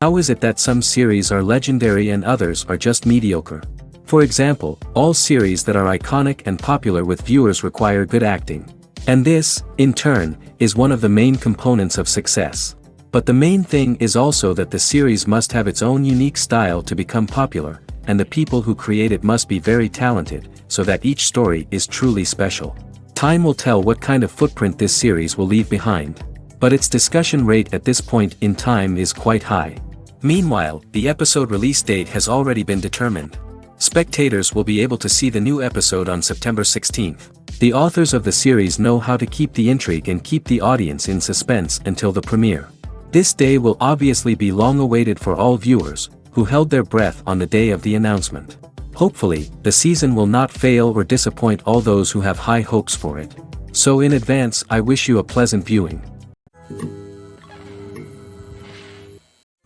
How is it that some series are legendary and others are just mediocre? For example, all series that are iconic and popular with viewers require good acting. And this, in turn, is one of the main components of success. But the main thing is also that the series must have its own unique style to become popular, and the people who create it must be very talented, so that each story is truly special. Time will tell what kind of footprint this series will leave behind. But its discussion rate at this point in time is quite high. Meanwhile, the episode release date has already been determined. Spectators will be able to see the new episode on September 16th. The authors of the series know how to keep the intrigue and keep the audience in suspense until the premiere. This day will obviously be long awaited for all viewers, who held their breath on the day of the announcement. Hopefully, the season will not fail or disappoint all those who have high hopes for it. So in advance, I wish you a pleasant viewing.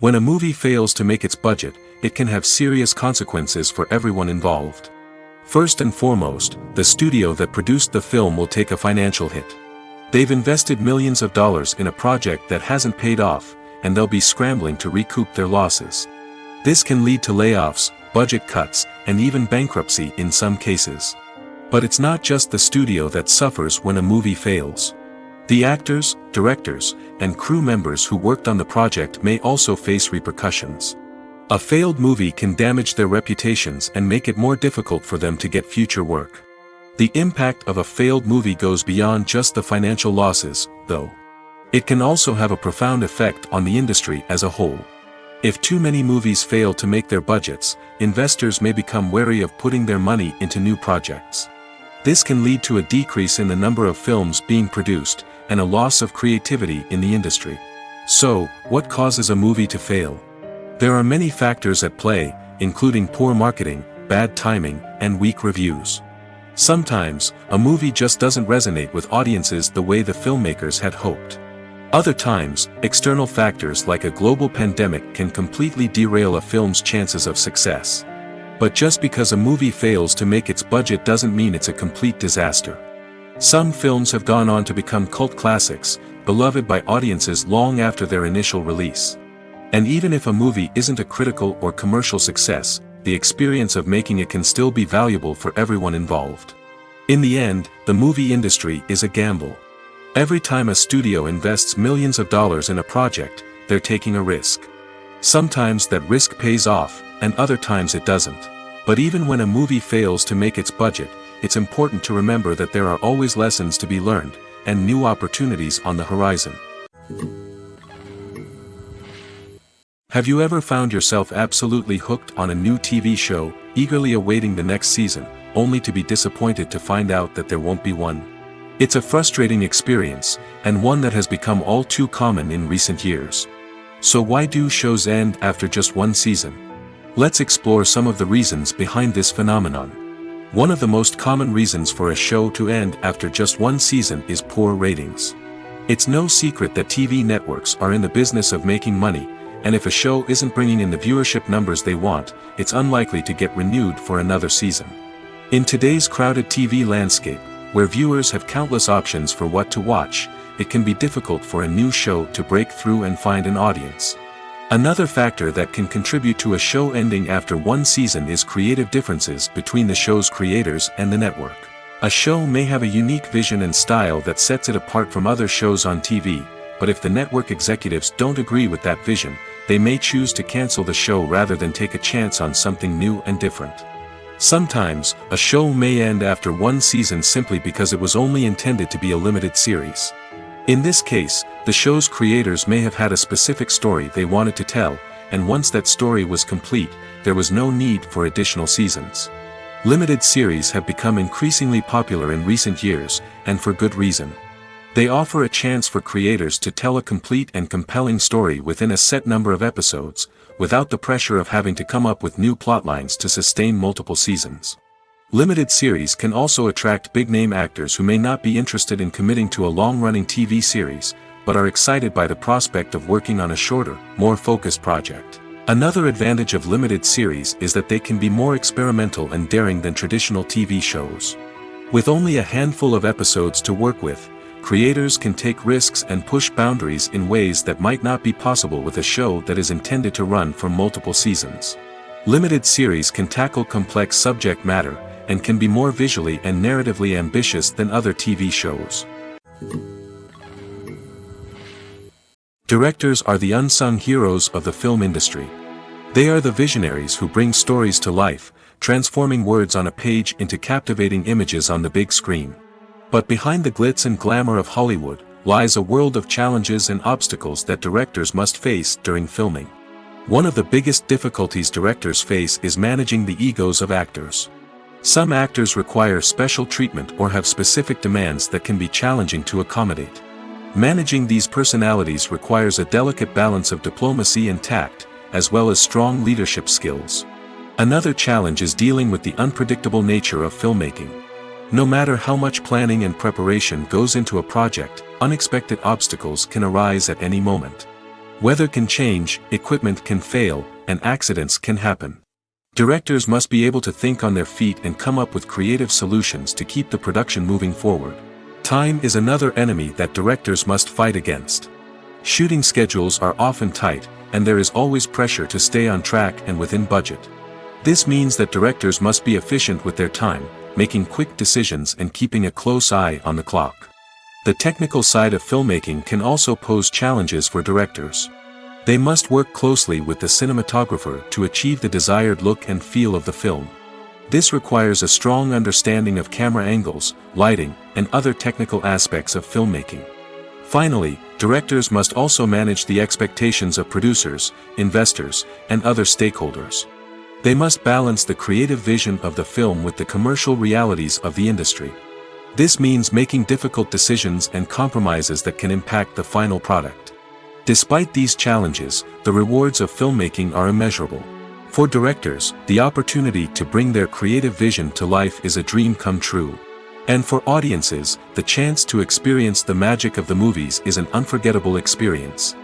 When a movie fails to make its budget, it can have serious consequences for everyone involved. First and foremost, the studio that produced the film will take a financial hit. They've invested millions of dollars in a project that hasn't paid off, and they'll be scrambling to recoup their losses. This can lead to layoffs, budget cuts, and even bankruptcy in some cases. But it's not just the studio that suffers when a movie fails. The actors, directors, and crew members who worked on the project may also face repercussions. A failed movie can damage their reputations and make it more difficult for them to get future work. The impact of a failed movie goes beyond just the financial losses, though. It can also have a profound effect on the industry as a whole. If too many movies fail to make their budgets, investors may become wary of putting their money into new projects. This can lead to a decrease in the number of films being produced, and a loss of creativity in the industry. So, what causes a movie to fail? There are many factors at play, including poor marketing, bad timing, and weak reviews. Sometimes, a movie just doesn't resonate with audiences the way the filmmakers had hoped. Other times, external factors like a global pandemic can completely derail a film's chances of success. But just because a movie fails to make its budget doesn't mean it's a complete disaster. Some films have gone on to become cult classics, beloved by audiences long after their initial release. And even if a movie isn't a critical or commercial success, the experience of making it can still be valuable for everyone involved. In the end, the movie industry is a gamble. Every time a studio invests millions of dollars in a project, they're taking a risk. Sometimes that risk pays off, and other times it doesn't. But even when a movie fails to make its budget, it's important to remember that there are always lessons to be learned, and new opportunities on the horizon. Have you ever found yourself absolutely hooked on a new TV show, eagerly awaiting the next season, only to be disappointed to find out that there won't be one? It's a frustrating experience, and one that has become all too common in recent years. So why do shows end after just one season? Let's explore some of the reasons behind this phenomenon. One of the most common reasons for a show to end after just one season is poor ratings. It's no secret that TV networks are in the business of making money, and if a show isn't bringing in the viewership numbers they want, it's unlikely to get renewed for another season. In today's crowded TV landscape, where viewers have countless options for what to watch, it can be difficult for a new show to break through and find an audience. Another factor that can contribute to a show ending after one season is creative differences between the show's creators and the network. A show may have a unique vision and style that sets it apart from other shows on TV, but if the network executives don't agree with that vision, they may choose to cancel the show rather than take a chance on something new and different. Sometimes, a show may end after one season simply because it was only intended to be a limited series. In this case, the show's creators may have had a specific story they wanted to tell, and once that story was complete, there was no need for additional seasons. Limited series have become increasingly popular in recent years, and for good reason. They offer a chance for creators to tell a complete and compelling story within a set number of episodes, without the pressure of having to come up with new plotlines to sustain multiple seasons. Limited series can also attract big-name actors who may not be interested in committing to a long-running TV series, but are excited by the prospect of working on a shorter, more focused project. Another advantage of limited series is that they can be more experimental and daring than traditional TV shows. With only a handful of episodes to work with, creators can take risks and push boundaries in ways that might not be possible with a show that is intended to run for multiple seasons. Limited series can tackle complex subject matter, and can be more visually and narratively ambitious than other TV shows. Directors are the unsung heroes of the film industry. They are the visionaries who bring stories to life, transforming words on a page into captivating images on the big screen. But behind the glitz and glamour of Hollywood, lies a world of challenges and obstacles that directors must face during filming. One of the biggest difficulties directors face is managing the egos of actors. Some actors require special treatment or have specific demands that can be challenging to accommodate. Managing these personalities requires a delicate balance of diplomacy and tact, as well as strong leadership skills. Another challenge is dealing with the unpredictable nature of filmmaking. No matter how much planning and preparation goes into a project, unexpected obstacles can arise at any moment. Weather can change, equipment can fail, and accidents can happen. Directors must be able to think on their feet and come up with creative solutions to keep the production moving forward. Time is another enemy that directors must fight against. Shooting schedules are often tight, and there is always pressure to stay on track and within budget. This means that directors must be efficient with their time, making quick decisions and keeping a close eye on the clock. The technical side of filmmaking can also pose challenges for directors. They must work closely with the cinematographer to achieve the desired look and feel of the film. This requires a strong understanding of camera angles, lighting, and other technical aspects of filmmaking. Finally, directors must also manage the expectations of producers, investors, and other stakeholders. They must balance the creative vision of the film with the commercial realities of the industry. This means making difficult decisions and compromises that can impact the final product. Despite these challenges, the rewards of filmmaking are immeasurable. For directors, the opportunity to bring their creative vision to life is a dream come true. And for audiences, the chance to experience the magic of the movies is an unforgettable experience.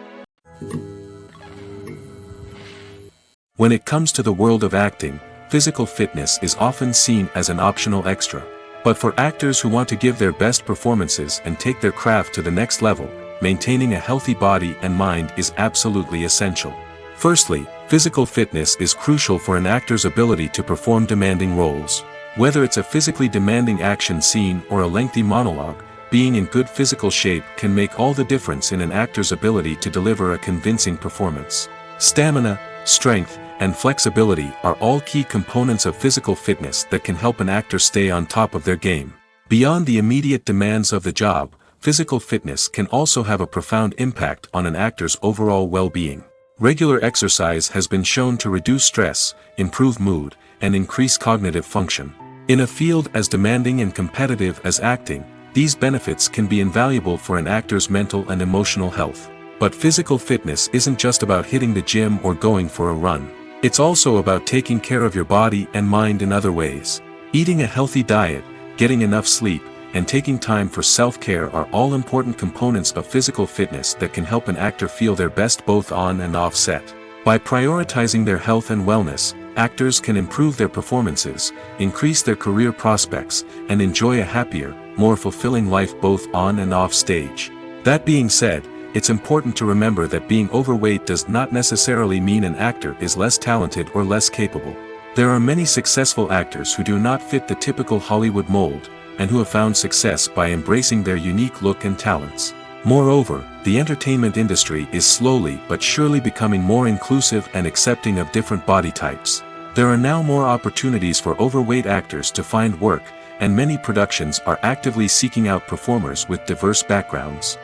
When it comes to the world of acting, physical fitness is often seen as an optional extra. But for actors who want to give their best performances and take their craft to the next level, maintaining a healthy body and mind is absolutely essential. Firstly, physical fitness is crucial for an actor's ability to perform demanding roles. Whether it's a physically demanding action scene or a lengthy monologue, being in good physical shape can make all the difference in an actor's ability to deliver a convincing performance. Stamina, strength, and flexibility are all key components of physical fitness that can help an actor stay on top of their game. Beyond the immediate demands of the job, physical fitness can also have a profound impact on an actor's overall well-being. Regular exercise has been shown to reduce stress, improve mood, and increase cognitive function. In a field as demanding and competitive as acting, these benefits can be invaluable for an actor's mental and emotional health. But physical fitness isn't just about hitting the gym or going for a run. It's also about taking care of your body and mind in other ways. Eating a healthy diet, getting enough sleep, and taking time for self-care are all important components of physical fitness that can help an actor feel their best both on and off set. By prioritizing their health and wellness, actors can improve their performances, increase their career prospects, and enjoy a happier, more fulfilling life both on and off stage. That being said, it's important to remember that being overweight does not necessarily mean an actor is less talented or less capable. There are many successful actors who do not fit the typical Hollywood mold, and who have found success by embracing their unique look and talents. Moreover, the entertainment industry is slowly but surely becoming more inclusive and accepting of different body types. There are now more opportunities for overweight actors to find work, and many productions are actively seeking out performers with diverse backgrounds.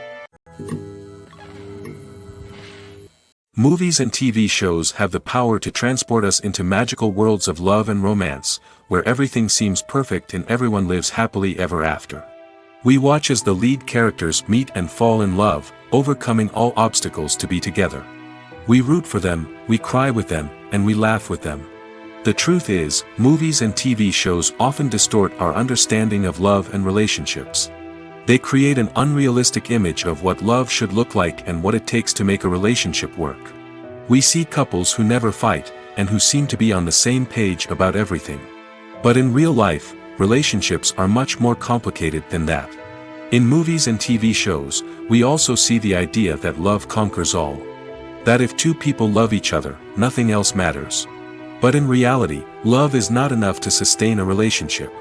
Movies and TV shows have the power to transport us into magical worlds of love and romance, where everything seems perfect and everyone lives happily ever after. We watch as the lead characters meet and fall in love, overcoming all obstacles to be together. We root for them, we cry with them, and we laugh with them. The truth is, movies and TV shows often distort our understanding of love and relationships. They create an unrealistic image of what love should look like and what it takes to make a relationship work. We see couples who never fight, and who seem to be on the same page about everything. But in real life, relationships are much more complicated than that. In movies and TV shows, we also see the idea that love conquers all. That if two people love each other, nothing else matters. But in reality, love is not enough to sustain a relationship.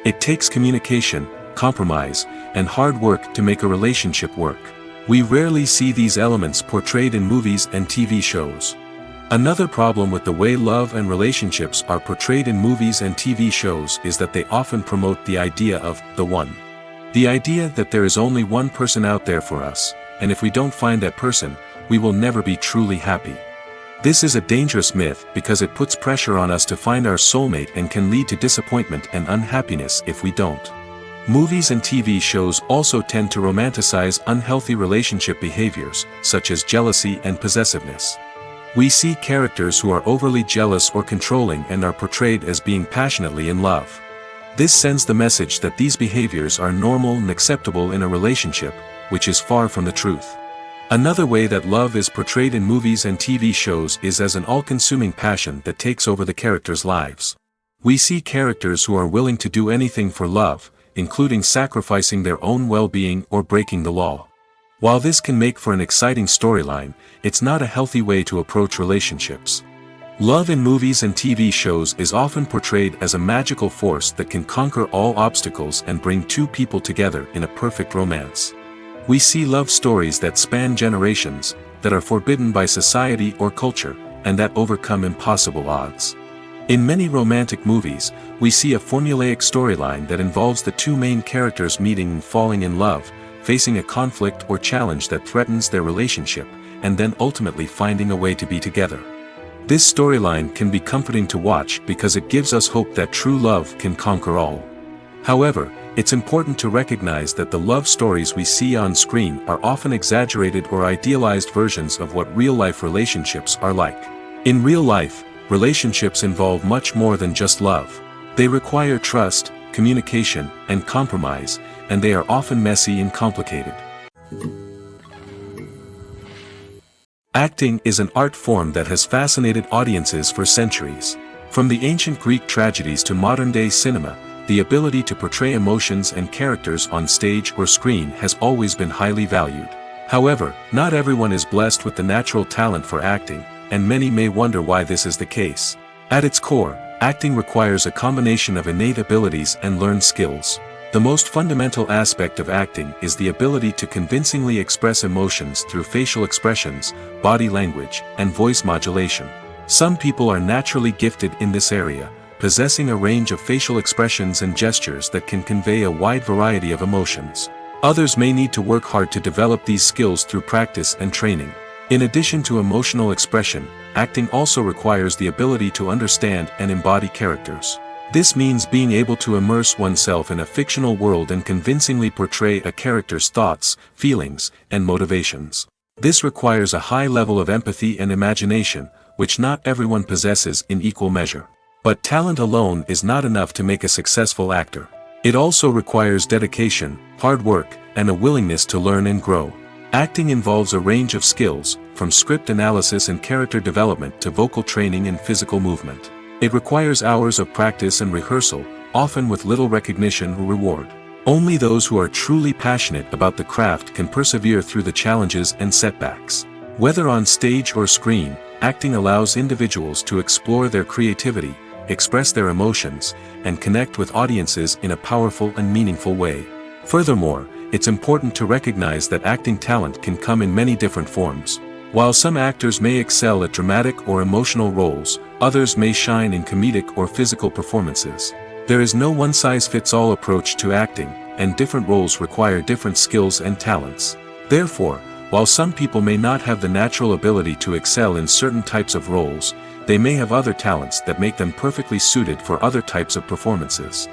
It takes communication, compromise, and hard work to make a relationship work. We rarely see these elements portrayed in movies and TV shows. Another problem with the way love and relationships are portrayed in movies and TV shows is that they often promote the idea of the one. The idea that there is only one person out there for us, and if we don't find that person, we will never be truly happy. This is a dangerous myth because it puts pressure on us to find our soulmate and can lead to disappointment and unhappiness if we don't. Movies and TV shows also tend to romanticize unhealthy relationship behaviors, such as jealousy and possessiveness. We see characters who are overly jealous or controlling and are portrayed as being passionately in love. This sends the message that these behaviors are normal and acceptable in a relationship, which is far from the truth. Another way that love is portrayed in movies and TV shows is as an all-consuming passion that takes over the characters' lives. We see characters who are willing to do anything for love, including sacrificing their own well-being or breaking the law. While this can make for an exciting storyline, it's not a healthy way to approach relationships. Love in movies and TV shows is often portrayed as a magical force that can conquer all obstacles and bring two people together in a perfect romance. We see love stories that span generations, that are forbidden by society or culture, and that overcome impossible odds. In many romantic movies, we see a formulaic storyline that involves the two main characters meeting and falling in love, facing a conflict or challenge that threatens their relationship, and then ultimately finding a way to be together. This storyline can be comforting to watch because it gives us hope that true love can conquer all. However, it's important to recognize that the love stories we see on screen are often exaggerated or idealized versions of what real-life relationships are like. In real life, relationships involve much more than just love. They require trust, communication, and compromise, and they are often messy and complicated. Acting is an art form that has fascinated audiences for centuries. From the ancient Greek tragedies to modern-day cinema, the ability to portray emotions and characters on stage or screen has always been highly valued. However, not everyone is blessed with the natural talent for acting, and many may wonder why this is the case. At its core, acting requires a combination of innate abilities and learned skills. The most fundamental aspect of acting is the ability to convincingly express emotions through facial expressions, body language, and voice modulation. Some people are naturally gifted in this area, possessing a range of facial expressions and gestures that can convey a wide variety of emotions. Others may need to work hard to develop these skills through practice and training. In addition to emotional expression, acting also requires the ability to understand and embody characters. This means being able to immerse oneself in a fictional world and convincingly portray a character's thoughts, feelings, and motivations. This requires a high level of empathy and imagination, which not everyone possesses in equal measure. But talent alone is not enough to make a successful actor. It also requires dedication, hard work, and a willingness to learn and grow. Acting involves a range of skills, from script analysis and character development to vocal training and physical movement. It requires hours of practice and rehearsal, often with little recognition or reward. Only those who are truly passionate about the craft can persevere through the challenges and setbacks. Whether on stage or screen, acting allows individuals to explore their creativity, express their emotions, and connect with audiences in a powerful and meaningful way. Furthermore, it's important to recognize that acting talent can come in many different forms. While some actors may excel at dramatic or emotional roles, others may shine in comedic or physical performances. There is no one-size-fits-all approach to acting, and different roles require different skills and talents. Therefore, while some people may not have the natural ability to excel in certain types of roles, they may have other talents that make them perfectly suited for other types of performances.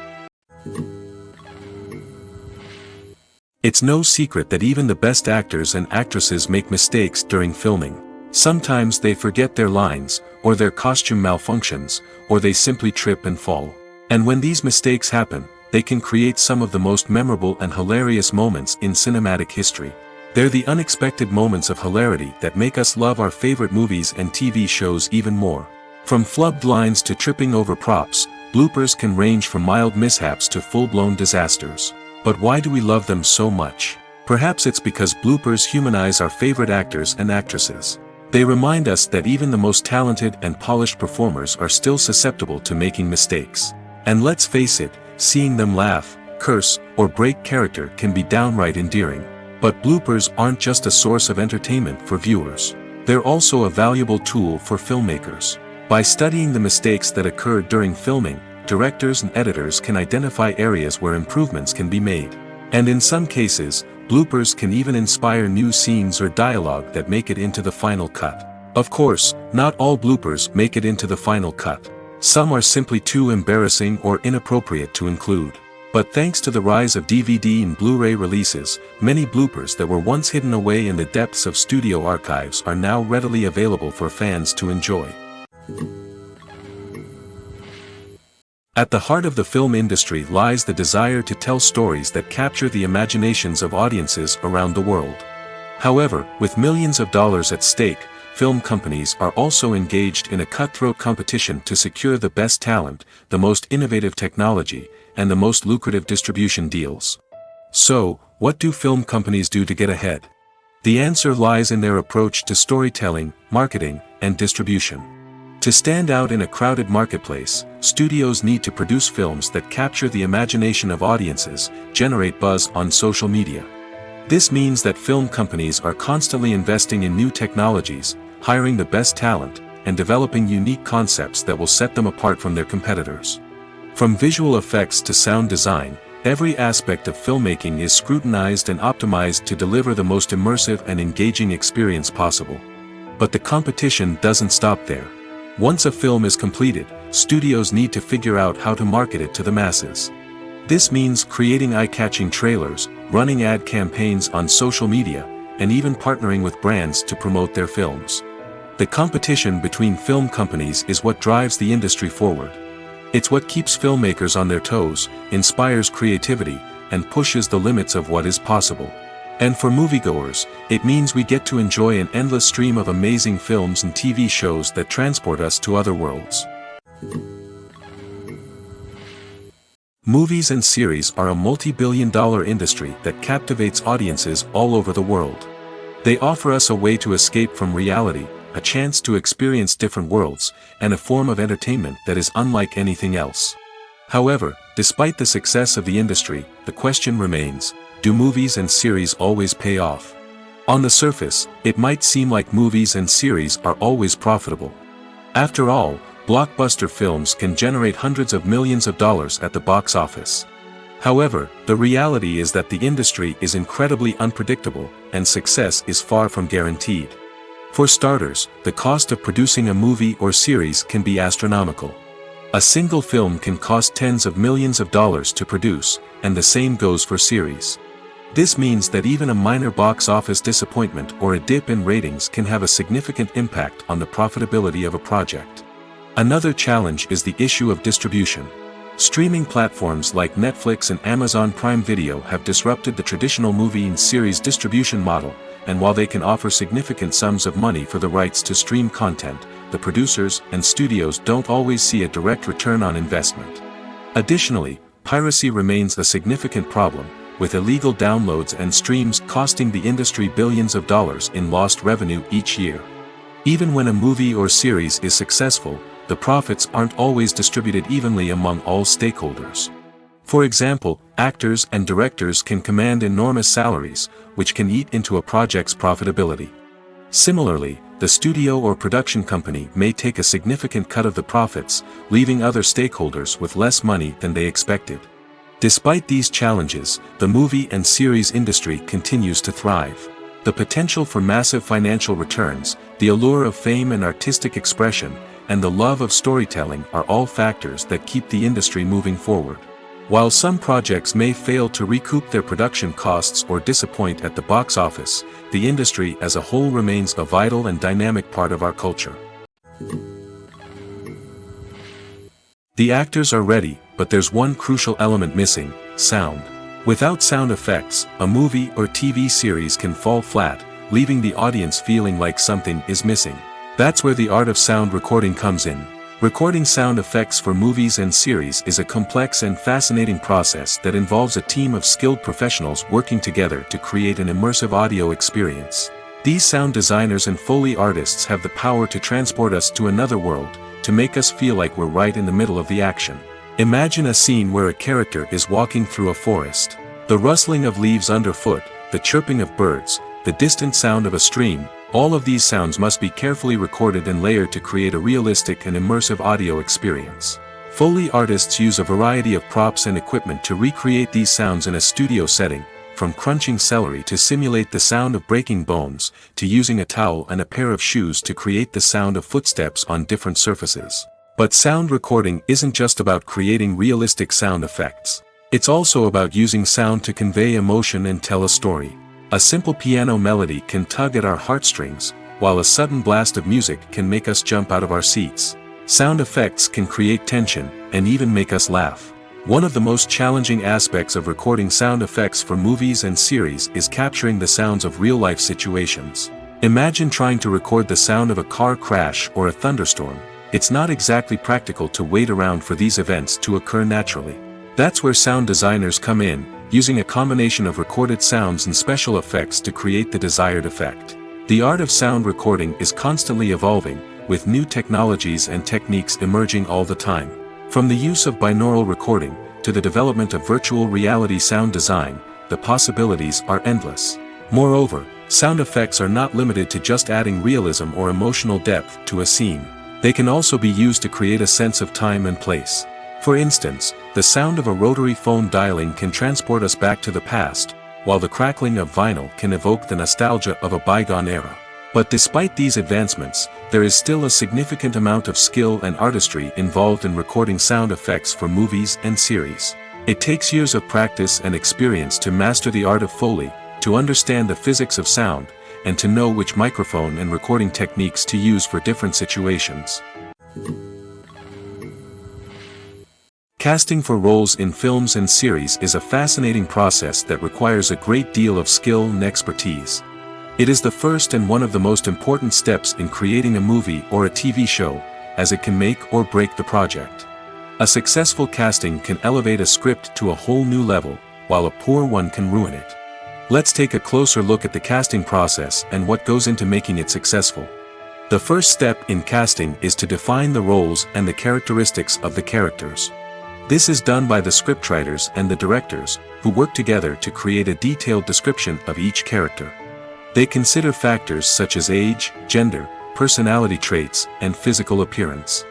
It's no secret that even the best actors and actresses make mistakes during filming. Sometimes they forget their lines, or their costume malfunctions, or they simply trip and fall. And when these mistakes happen, they can create some of the most memorable and hilarious moments in cinematic history. They're the unexpected moments of hilarity that make us love our favorite movies and TV shows even more. From flubbed lines to tripping over props, bloopers can range from mild mishaps to full-blown disasters. But why do we love them so much? Perhaps it's because bloopers humanize our favorite actors and actresses. They remind us that even the most talented and polished performers are still susceptible to making mistakes. And let's face it, seeing them laugh, curse, or break character can be downright endearing. But bloopers aren't just a source of entertainment for viewers. They're also a valuable tool for filmmakers. By studying the mistakes that occurred during filming, directors and editors can identify areas where improvements can be made. And in some cases, bloopers can even inspire new scenes or dialogue that make it into the final cut. Of course, not all bloopers make it into the final cut. Some are simply too embarrassing or inappropriate to include. But thanks to the rise of DVD and Blu-ray releases, many bloopers that were once hidden away in the depths of studio archives are now readily available for fans to enjoy. At the heart of the film industry lies the desire to tell stories that capture the imaginations of audiences around the world. However, with millions of dollars at stake, film companies are also engaged in a cutthroat competition to secure the best talent, the most innovative technology, and the most lucrative distribution deals. So, what do film companies do to get ahead? The answer lies in their approach to storytelling, marketing, and distribution. To stand out in a crowded marketplace, studios need to produce films that capture the imagination of audiences, generate buzz on social media. This means that film companies are constantly investing in new technologies, hiring the best talent, and developing unique concepts that will set them apart from their competitors. From visual effects to sound design, every aspect of filmmaking is scrutinized and optimized to deliver the most immersive and engaging experience possible. But the competition doesn't stop there. Once a film is completed, studios need to figure out how to market it to the masses. This means creating eye-catching trailers, running ad campaigns on social media, and even partnering with brands to promote their films. The competition between film companies is what drives the industry forward. It's what keeps filmmakers on their toes, inspires creativity, and pushes the limits of what is possible. And for moviegoers, it means we get to enjoy an endless stream of amazing films and TV shows that transport us to other worlds. Movies and series are a multi-billion-dollar industry that captivates audiences all over the world. They offer us a way to escape from reality, a chance to experience different worlds, and a form of entertainment that is unlike anything else. However, despite the success of the industry, the question remains: do movies and series always pay off? On the surface, it might seem like movies and series are always profitable. After all, blockbuster films can generate hundreds of millions of dollars at the box office. However, the reality is that the industry is incredibly unpredictable, and success is far from guaranteed. For starters, the cost of producing a movie or series can be astronomical. A single film can cost tens of millions of dollars to produce, and the same goes for series. This means that even a minor box office disappointment or a dip in ratings can have a significant impact on the profitability of a project. Another challenge is the issue of distribution. Streaming platforms like Netflix and Amazon Prime Video have disrupted the traditional movie and series distribution model, and while they can offer significant sums of money for the rights to stream content, the producers and studios don't always see a direct return on investment. Additionally, piracy remains a significant problem, with illegal downloads and streams costing the industry billions of dollars in lost revenue each year. Even when a movie or series is successful, the profits aren't always distributed evenly among all stakeholders. For example, actors and directors can command enormous salaries, which can eat into a project's profitability. Similarly, the studio or production company may take a significant cut of the profits, leaving other stakeholders with less money than they expected. Despite these challenges, the movie and series industry continues to thrive. The potential for massive financial returns, the allure of fame and artistic expression, and the love of storytelling are all factors that keep the industry moving forward. While some projects may fail to recoup their production costs or disappoint at the box office, the industry as a whole remains a vital and dynamic part of our culture. The actors are ready, but there's one crucial element missing: sound. Without sound effects, a movie or TV series can fall flat, leaving the audience feeling like something is missing. That's where the art of sound recording comes in. Recording sound effects for movies and series is a complex and fascinating process that involves a team of skilled professionals working together to create an immersive audio experience. These sound designers and Foley artists have the power to transport us to another world, to make us feel like we're right in the middle of the action. Imagine a scene where a character is walking through a forest. The rustling of leaves underfoot, the chirping of birds, the distant sound of a stream, all of these sounds must be carefully recorded and layered to create a realistic and immersive audio experience. Foley artists use a variety of props and equipment to recreate these sounds in a studio setting, from crunching celery to simulate the sound of breaking bones, to using a towel and a pair of shoes to create the sound of footsteps on different surfaces. But sound recording isn't just about creating realistic sound effects. It's also about using sound to convey emotion and tell a story. A simple piano melody can tug at our heartstrings, while a sudden blast of music can make us jump out of our seats. Sound effects can create tension, and even make us laugh. One of the most challenging aspects of recording sound effects for movies and series is capturing the sounds of real-life situations. Imagine trying to record the sound of a car crash or a thunderstorm. It's not exactly practical to wait around for these events to occur naturally. That's where sound designers come in, using a combination of recorded sounds and special effects to create the desired effect. The art of sound recording is constantly evolving, with new technologies and techniques emerging all the time. From the use of binaural recording, to the development of virtual reality sound design, the possibilities are endless. Moreover, sound effects are not limited to just adding realism or emotional depth to a scene. They can also be used to create a sense of time and place. For instance, the sound of a rotary phone dialing can transport us back to the past, while the crackling of vinyl can evoke the nostalgia of a bygone era. But despite these advancements, there is still a significant amount of skill and artistry involved in recording sound effects for movies and series. It takes years of practice and experience to master the art of Foley, to understand the physics of sound, and to know which microphone and recording techniques to use for different situations. Casting for roles in films and series is a fascinating process that requires a great deal of skill and expertise. It is the first and one of the most important steps in creating a movie or a TV show, as it can make or break the project. A successful casting can elevate a script to a whole new level, while a poor one can ruin it. Let's take a closer look at the casting process and what goes into making it successful. The first step in casting is to define the roles and the characteristics of the characters. This is done by the scriptwriters and the directors, who work together to create a detailed description of each character. They consider factors such as age, gender, personality traits, and physical appearance.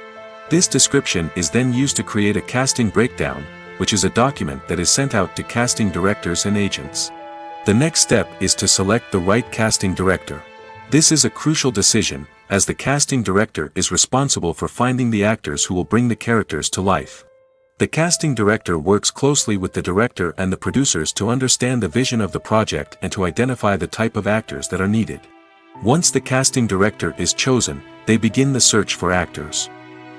This description is then used to create a casting breakdown, which is a document that is sent out to casting directors and agents. The next step is to select the right casting director. This is a crucial decision, as the casting director is responsible for finding the actors who will bring the characters to life. The casting director works closely with the director and the producers to understand the vision of the project and to identify the type of actors that are needed. Once the casting director is chosen, they begin the search for actors.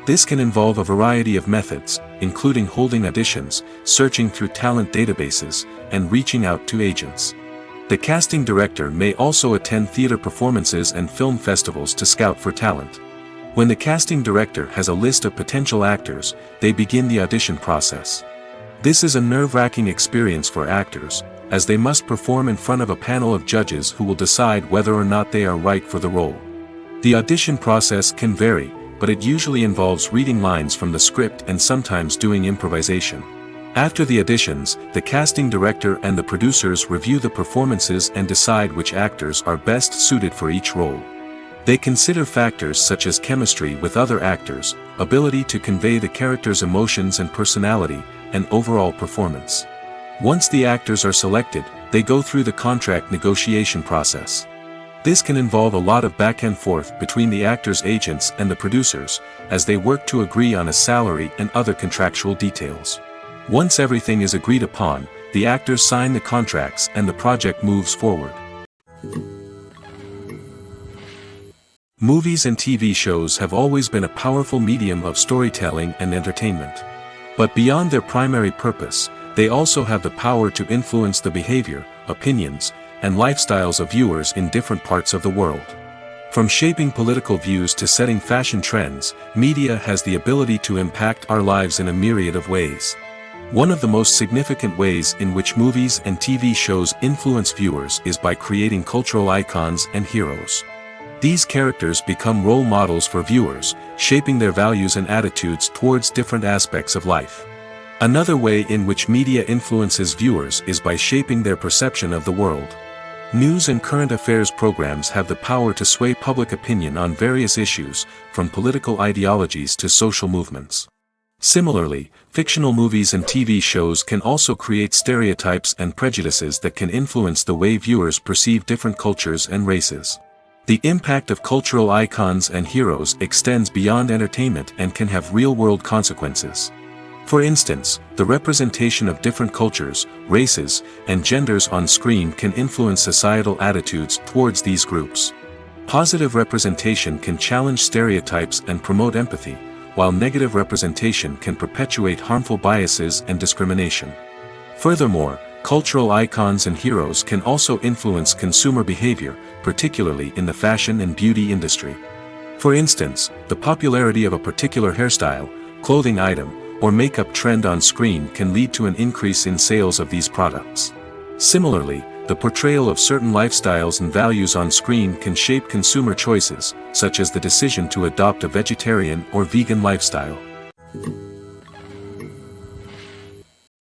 This can involve a variety of methods, including holding auditions, searching through talent databases, and reaching out to agents. The casting director may also attend theater performances and film festivals to scout for talent. When the casting director has a list of potential actors, they begin the audition process. This is a nerve-wracking experience for actors, as they must perform in front of a panel of judges who will decide whether or not they are right for the role. The audition process can vary, but it usually involves reading lines from the script and sometimes doing improvisation. After the auditions, the casting director and the producers review the performances and decide which actors are best suited for each role. They consider factors such as chemistry with other actors, ability to convey the character's emotions and personality, and overall performance. Once the actors are selected, they go through the contract negotiation process. This can involve a lot of back and forth between the actors' agents and the producers, as they work to agree on a salary and other contractual details. Once everything is agreed upon, the actors sign the contracts and the project moves forward. Movies and TV shows have always been a powerful medium of storytelling and entertainment. But beyond their primary purpose, they also have the power to influence the behavior, opinions, and lifestyles of viewers in different parts of the world. From shaping political views to setting fashion trends, media has the ability to impact our lives in a myriad of ways. One of the most significant ways in which movies and TV shows influence viewers is by creating cultural icons and heroes. These characters become role models for viewers, shaping their values and attitudes towards different aspects of life. Another way in which media influences viewers is by shaping their perception of the world. News and current affairs programs have the power to sway public opinion on various issues, from political ideologies to social movements. Similarly, fictional movies and TV shows can also create stereotypes and prejudices that can influence the way viewers perceive different cultures and races. The impact of cultural icons and heroes extends beyond entertainment and can have real-world consequences. For instance, the representation of different cultures, races, and genders on screen can influence societal attitudes towards these groups. Positive representation can challenge stereotypes and promote empathy, while negative representation can perpetuate harmful biases and discrimination. Furthermore, cultural icons and heroes can also influence consumer behavior, particularly in the fashion and beauty industry. For instance, the popularity of a particular hairstyle, clothing item, or makeup trend on screen can lead to an increase in sales of these products. Similarly, the portrayal of certain lifestyles and values on screen can shape consumer choices, such as the decision to adopt a vegetarian or vegan lifestyle.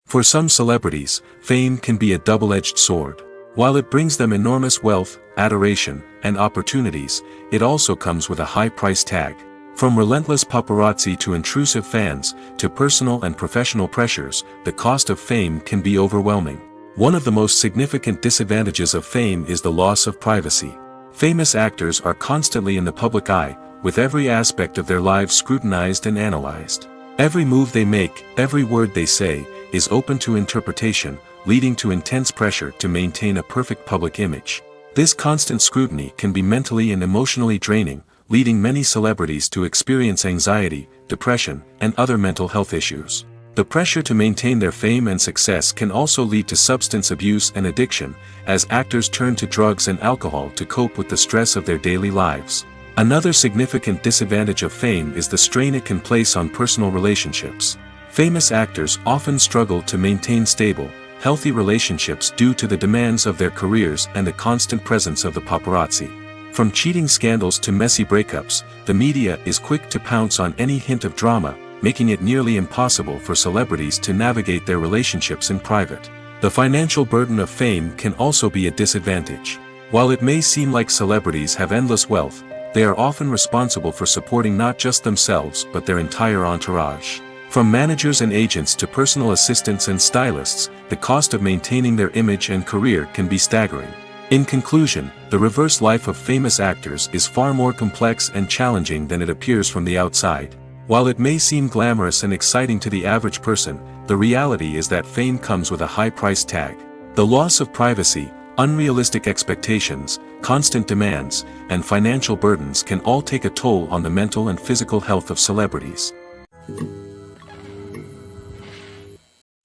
For some celebrities, fame can be a double-edged sword. While it brings them enormous wealth, adoration, and opportunities, it also comes with a high price tag. From relentless paparazzi to intrusive fans, to personal and professional pressures, the cost of fame can be overwhelming. One of the most significant disadvantages of fame is the loss of privacy. Famous actors are constantly in the public eye, with every aspect of their lives scrutinized and analyzed. Every move they make, every word they say, is open to interpretation, leading to intense pressure to maintain a perfect public image. This constant scrutiny can be mentally and emotionally draining, leading many celebrities to experience anxiety, depression, and other mental health issues. The pressure to maintain their fame and success can also lead to substance abuse and addiction, as actors turn to drugs and alcohol to cope with the stress of their daily lives. Another significant disadvantage of fame is the strain it can place on personal relationships. Famous actors often struggle to maintain stable, healthy relationships due to the demands of their careers and the constant presence of the paparazzi. From cheating scandals to messy breakups, the media is quick to pounce on any hint of drama, making it nearly impossible for celebrities to navigate their relationships in private. The financial burden of fame can also be a disadvantage. While it may seem like celebrities have endless wealth, they are often responsible for supporting not just themselves but their entire entourage. From managers and agents to personal assistants and stylists, the cost of maintaining their image and career can be staggering. In conclusion, the reverse life of famous actors is far more complex and challenging than it appears from the outside. While it may seem glamorous and exciting to the average person, the reality is that fame comes with a high price tag. The loss of privacy, unrealistic expectations, constant demands, and financial burdens can all take a toll on the mental and physical health of celebrities.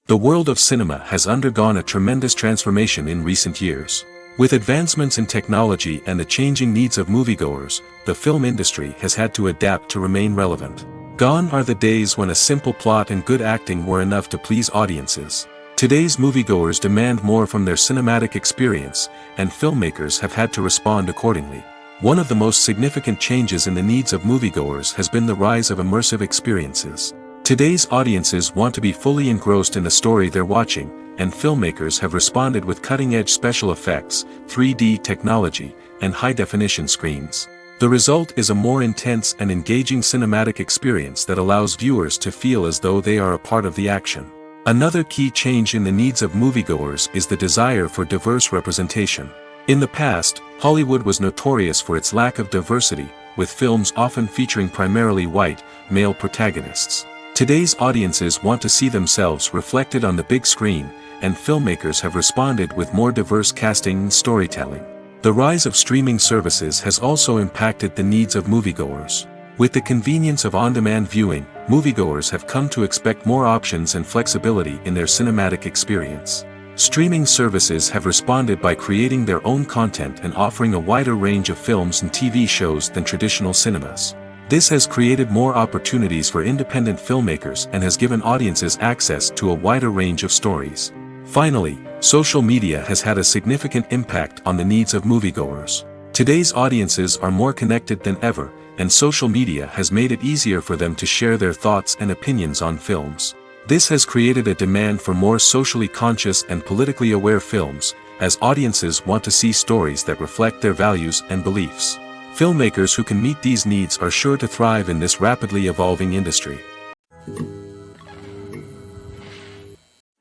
The world of cinema has undergone a tremendous transformation in recent years. With advancements in technology and the changing needs of moviegoers, the film industry has had to adapt to remain relevant. Gone are the days when a simple plot and good acting were enough to please audiences. Today's moviegoers demand more from their cinematic experience, and filmmakers have had to respond accordingly. One of the most significant changes in the needs of moviegoers has been the rise of immersive experiences. Today's audiences want to be fully engrossed in the story they're watching, and filmmakers have responded with cutting-edge special effects, 3D technology, and high-definition screens. The result is a more intense and engaging cinematic experience that allows viewers to feel as though they are a part of the action. Another key change in the needs of moviegoers is the desire for diverse representation. In the past, Hollywood was notorious for its lack of diversity, with films often featuring primarily white, male protagonists. Today's audiences want to see themselves reflected on the big screen, and filmmakers have responded with more diverse casting and storytelling. The rise of streaming services has also impacted the needs of moviegoers. With the convenience of on-demand viewing, moviegoers have come to expect more options and flexibility in their cinematic experience. Streaming services have responded by creating their own content and offering a wider range of films and TV shows than traditional cinemas. This has created more opportunities for independent filmmakers and has given audiences access to a wider range of stories. Finally, social media has had a significant impact on the needs of moviegoers. Today's audiences are more connected than ever, and social media has made it easier for them to share their thoughts and opinions on films. This has created a demand for more socially conscious and politically aware films, as audiences want to see stories that reflect their values and beliefs. Filmmakers who can meet these needs are sure to thrive in this rapidly evolving industry.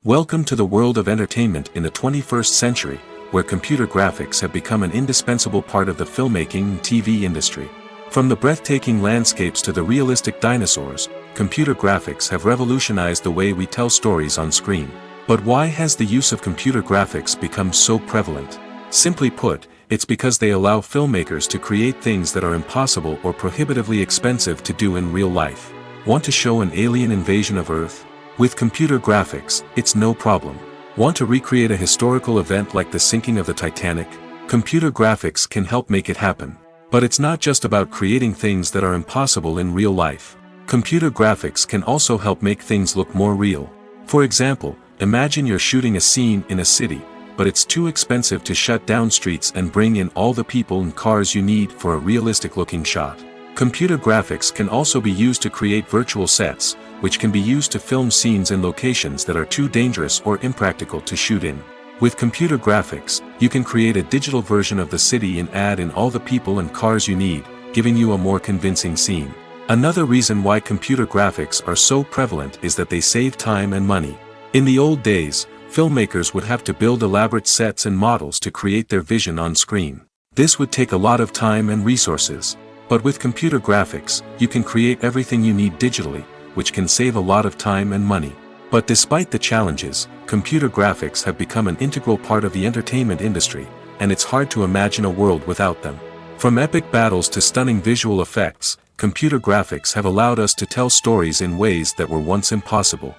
Welcome to the world of entertainment in the 21st century, where computer graphics have become an indispensable part of the filmmaking and TV industry. From the breathtaking landscapes to the realistic dinosaurs, computer graphics have revolutionized the way we tell stories on screen. But why has the use of computer graphics become so prevalent? Simply put, it's because they allow filmmakers to create things that are impossible or prohibitively expensive to do in real life. Want to show an alien invasion of Earth? With computer graphics, it's no problem. Want to recreate a historical event like the sinking of the Titanic? Computer graphics can help make it happen. But it's not just about creating things that are impossible in real life. Computer graphics can also help make things look more real. For example, imagine you're shooting a scene in a city, but it's too expensive to shut down streets and bring in all the people and cars you need for a realistic-looking shot. Computer graphics can also be used to create virtual sets, which can be used to film scenes in locations that are too dangerous or impractical to shoot in. With computer graphics, you can create a digital version of the city and add in all the people and cars you need, giving you a more convincing scene. Another reason why computer graphics are so prevalent is that they save time and money. In the old days, filmmakers would have to build elaborate sets and models to create their vision on screen. This would take a lot of time and resources. But with computer graphics, you can create everything you need digitally, which can save a lot of time and money. But despite the challenges, computer graphics have become an integral part of the entertainment industry, and it's hard to imagine a world without them. From epic battles to stunning visual effects, computer graphics have allowed us to tell stories in ways that were once impossible.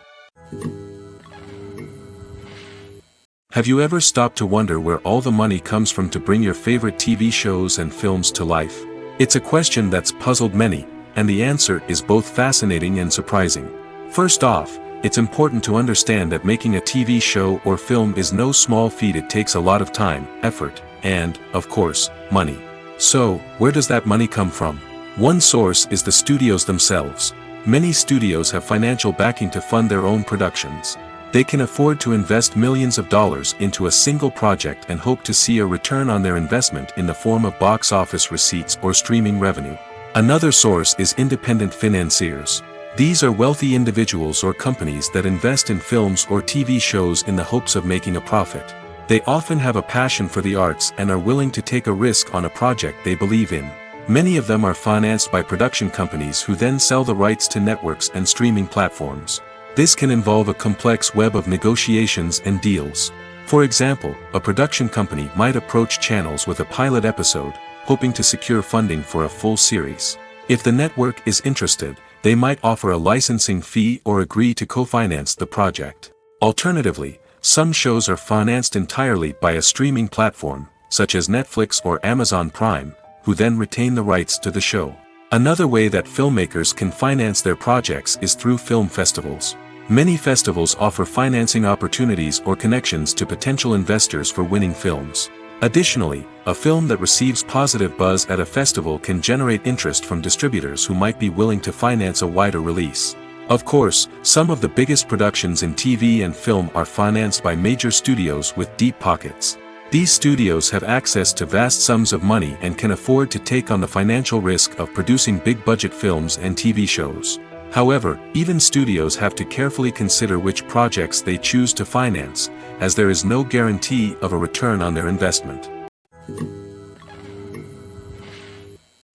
Have you ever stopped to wonder where all the money comes from to bring your favorite TV shows and films to life? It's a question that's puzzled many, and the answer is both fascinating and surprising. First off, it's important to understand that making a TV show or film is no small feat. It takes a lot of time, effort, and, of course, money. So, where does that money come from? One source is the studios themselves. Many studios have financial backing to fund their own productions. They can afford to invest millions of dollars into a single project and hope to see a return on their investment in the form of box office receipts or streaming revenue. Another source is independent financiers. These are wealthy individuals or companies that invest in films or TV shows in the hopes of making a profit. They often have a passion for the arts and are willing to take a risk on a project they believe in. Many of them are financed by production companies who then sell the rights to networks and streaming platforms. This can involve a complex web of negotiations and deals. For example, a production company might approach channels with a pilot episode, hoping to secure funding for a full series. If the network is interested, they might offer a licensing fee or agree to co-finance the project. Alternatively, some shows are financed entirely by a streaming platform, such as Netflix or Amazon Prime, who then retain the rights to the show. Another way that filmmakers can finance their projects is through film festivals. Many festivals offer financing opportunities or connections to potential investors for winning films. Additionally, a film that receives positive buzz at a festival can generate interest from distributors who might be willing to finance a wider release. Of course, some of the biggest productions in TV and film are financed by major studios with deep pockets. These studios have access to vast sums of money and can afford to take on the financial risk of producing big-budget films and TV shows. However, even studios have to carefully consider which projects they choose to finance, as there is no guarantee of a return on their investment.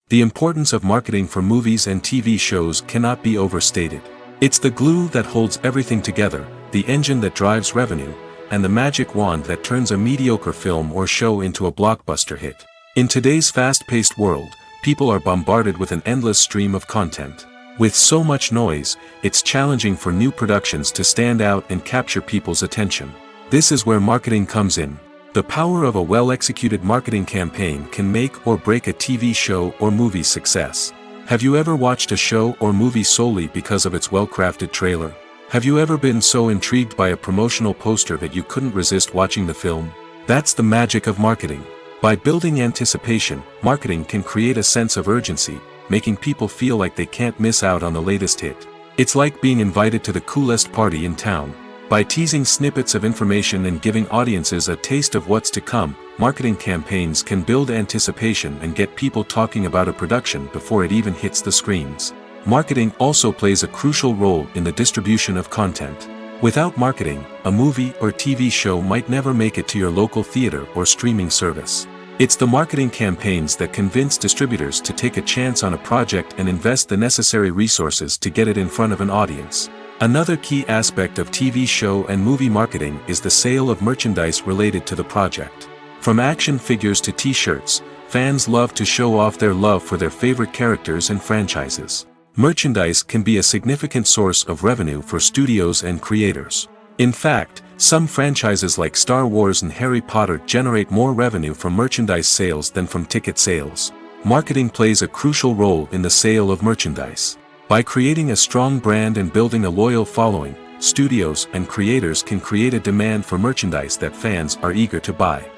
The importance of marketing for movies and TV shows cannot be overstated. It's the glue that holds everything together, the engine that drives revenue, and the magic wand that turns a mediocre film or show into a blockbuster hit. In today's fast-paced world, people are bombarded with an endless stream of content. With so much noise, it's challenging for new productions to stand out and capture people's attention. This is where marketing comes in. The power of a well-executed marketing campaign can make or break a TV show or movie's success. Have you ever watched a show or movie solely because of its well-crafted trailer? Have you ever been so intrigued by a promotional poster that you couldn't resist watching the film? That's the magic of marketing. By building anticipation, marketing can create a sense of urgency, making people feel like they can't miss out on the latest hit. It's like being invited to the coolest party in town. By teasing snippets of information and giving audiences a taste of what's to come, marketing campaigns can build anticipation and get people talking about a production before it even hits the screens. Marketing also plays a crucial role in the distribution of content. Without marketing, a movie or TV show might never make it to your local theater or streaming service. It's the marketing campaigns that convince distributors to take a chance on a project and invest the necessary resources to get it in front of an audience. Another key aspect of TV show and movie marketing is the sale of merchandise related to the project. From action figures to t-shirts, fans love to show off their love for their favorite characters and franchises. Merchandise can be a significant source of revenue for studios and creators. In fact, some franchises like Star Wars and Harry Potter generate more revenue from merchandise sales than from ticket sales. Marketing plays a crucial role in the sale of merchandise. By creating a strong brand and building a loyal following, studios and creators can create a demand for merchandise that fans are eager to buy.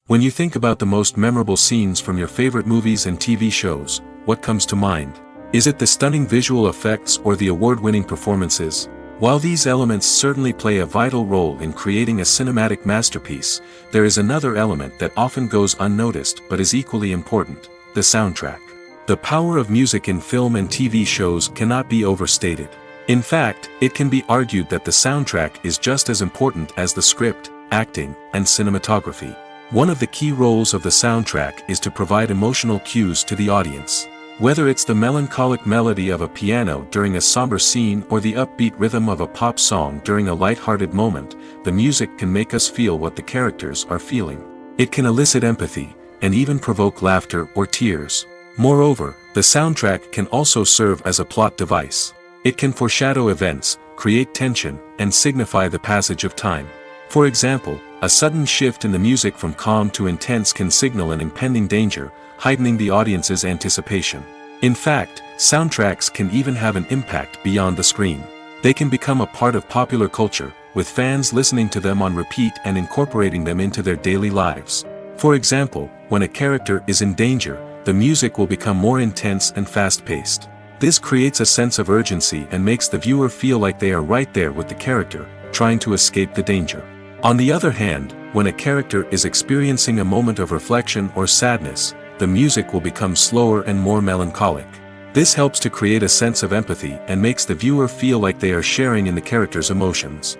When you think about the most memorable scenes from your favorite movies and TV shows, what comes to mind? Is it the stunning visual effects or the award-winning performances? While these elements certainly play a vital role in creating a cinematic masterpiece, there is another element that often goes unnoticed but is equally important: the soundtrack. The power of music in film and TV shows cannot be overstated. In fact, it can be argued that the soundtrack is just as important as the script, acting, and cinematography. One of the key roles of the soundtrack is to provide emotional cues to the audience. Whether it's the melancholic melody of a piano during a somber scene or the upbeat rhythm of a pop song during a light-hearted moment, the music can make us feel what the characters are feeling. It can elicit empathy, and even provoke laughter or tears. Moreover, the soundtrack can also serve as a plot device. It can foreshadow events, create tension, and signify the passage of time. For example, a sudden shift in the music from calm to intense can signal an impending danger, heightening the audience's anticipation. In fact, soundtracks can even have an impact beyond the screen. They can become a part of popular culture, with fans listening to them on repeat and incorporating them into their daily lives. For example, when a character is in danger, the music will become more intense and fast-paced. This creates a sense of urgency and makes the viewer feel like they are right there with the character, trying to escape the danger. On the other hand, when a character is experiencing a moment of reflection or sadness, the music will become slower and more melancholic. This helps to create a sense of empathy and makes the viewer feel like they are sharing in the character's emotions.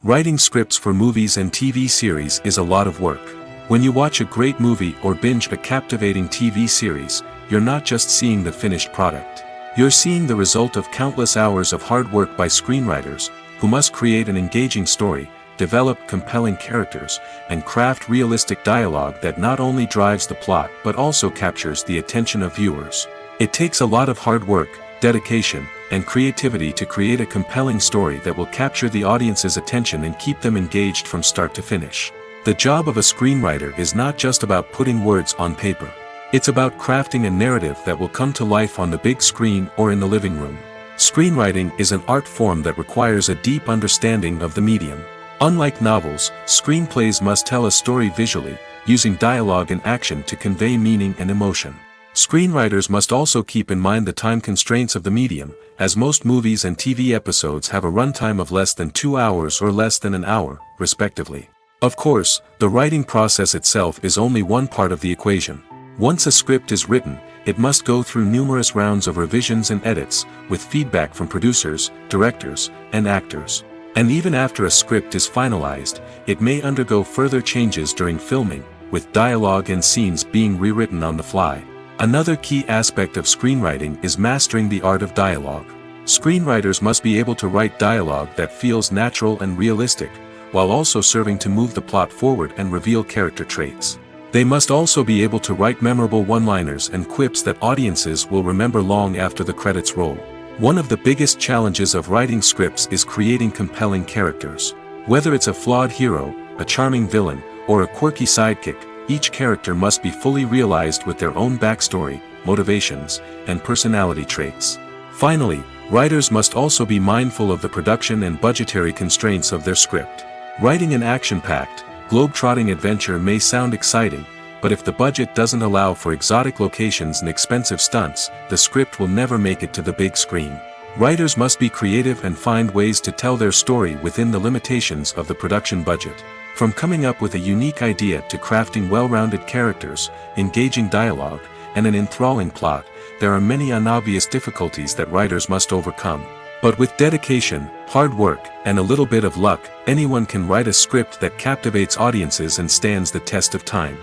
Writing scripts for movies and TV series is a lot of work. When you watch a great movie or binge a captivating TV series, you're not just seeing the finished product. You're seeing the result of countless hours of hard work by screenwriters, who must create an engaging story, develop compelling characters, and craft realistic dialogue that not only drives the plot but also captures the attention of viewers. It takes a lot of hard work, dedication, and creativity to create a compelling story that will capture the audience's attention and keep them engaged from start to finish. The job of a screenwriter is not just about putting words on paper. It's about crafting a narrative that will come to life on the big screen or in the living room. Screenwriting is an art form that requires a deep understanding of the medium. Unlike novels, screenplays must tell a story visually, using dialogue and action to convey meaning and emotion. Screenwriters must also keep in mind the time constraints of the medium, as most movies and TV episodes have a runtime of less than 2 hours or less than an hour, respectively. Of course, the writing process itself is only one part of the equation. Once a script is written, it must go through numerous rounds of revisions and edits, with feedback from producers, directors, and actors. And even after a script is finalized, it may undergo further changes during filming, with dialogue and scenes being rewritten on the fly. Another key aspect of screenwriting is mastering the art of dialogue. Screenwriters must be able to write dialogue that feels natural and realistic, while also serving to move the plot forward and reveal character traits. They must also be able to write memorable one-liners and quips that audiences will remember long after the credits roll. One of the biggest challenges of writing scripts is creating compelling characters. Whether it's a flawed hero, a charming villain, or a quirky sidekick, each character must be fully realized with their own backstory, motivations, and personality traits. Finally, writers must also be mindful of the production and budgetary constraints of their script. Writing an action-packed, globe-trotting adventure may sound exciting, but if the budget doesn't allow for exotic locations and expensive stunts, the script will never make it to the big screen. Writers must be creative and find ways to tell their story within the limitations of the production budget. From coming up with a unique idea to crafting well-rounded characters, engaging dialogue, and an enthralling plot, there are many unobvious difficulties that writers must overcome. But with dedication, hard work, and a little bit of luck, anyone can write a script that captivates audiences and stands the test of time.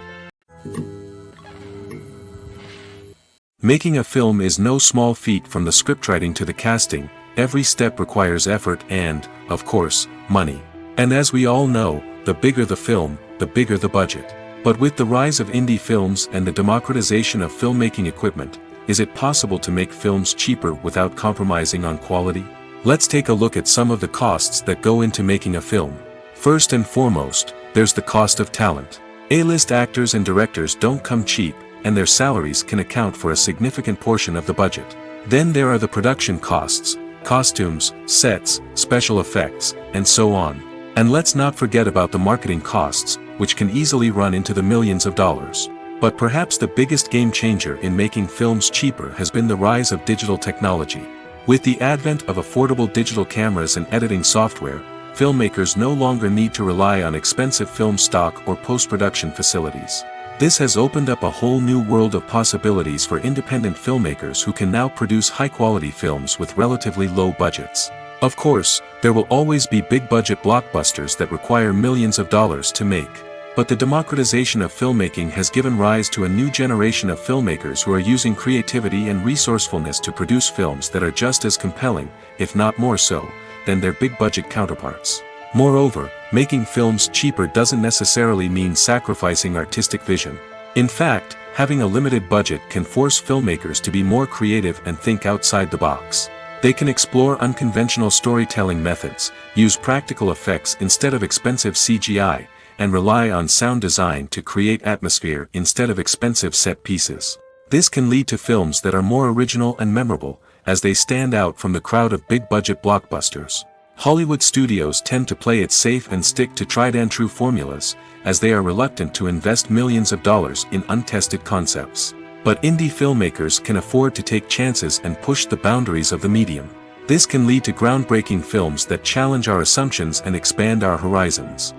Making a film is no small feat. From the scriptwriting to the casting, every step requires effort and, of course, money. And as we all know, the bigger the film, the bigger the budget. But with the rise of indie films and the democratization of filmmaking equipment, is it possible to make films cheaper without compromising on quality? Let's take a look at some of the costs that go into making a film. First and foremost, there's the cost of talent. A-list actors and directors don't come cheap, and their salaries can account for a significant portion of the budget. Then there are the production costs, costumes, sets, special effects, and so on. And let's not forget about the marketing costs, which can easily run into the millions of dollars. But perhaps the biggest game changer in making films cheaper has been the rise of digital technology. With the advent of affordable digital cameras and editing software, filmmakers no longer need to rely on expensive film stock or post-production facilities. This has opened up a whole new world of possibilities for independent filmmakers who can now produce high-quality films with relatively low budgets. Of course, there will always be big-budget blockbusters that require millions of dollars to make. But the democratization of filmmaking has given rise to a new generation of filmmakers who are using creativity and resourcefulness to produce films that are just as compelling, if not more so, than their big-budget counterparts. Moreover, making films cheaper doesn't necessarily mean sacrificing artistic vision. In fact, having a limited budget can force filmmakers to be more creative and think outside the box. They can explore unconventional storytelling methods, use practical effects instead of expensive CGI, and rely on sound design to create atmosphere instead of expensive set pieces. This can lead to films that are more original and memorable, as they stand out from the crowd of big-budget blockbusters. Hollywood studios tend to play it safe and stick to tried-and-true formulas, as they are reluctant to invest millions of dollars in untested concepts. But indie filmmakers can afford to take chances and push the boundaries of the medium. This can lead to groundbreaking films that challenge our assumptions and expand our horizons.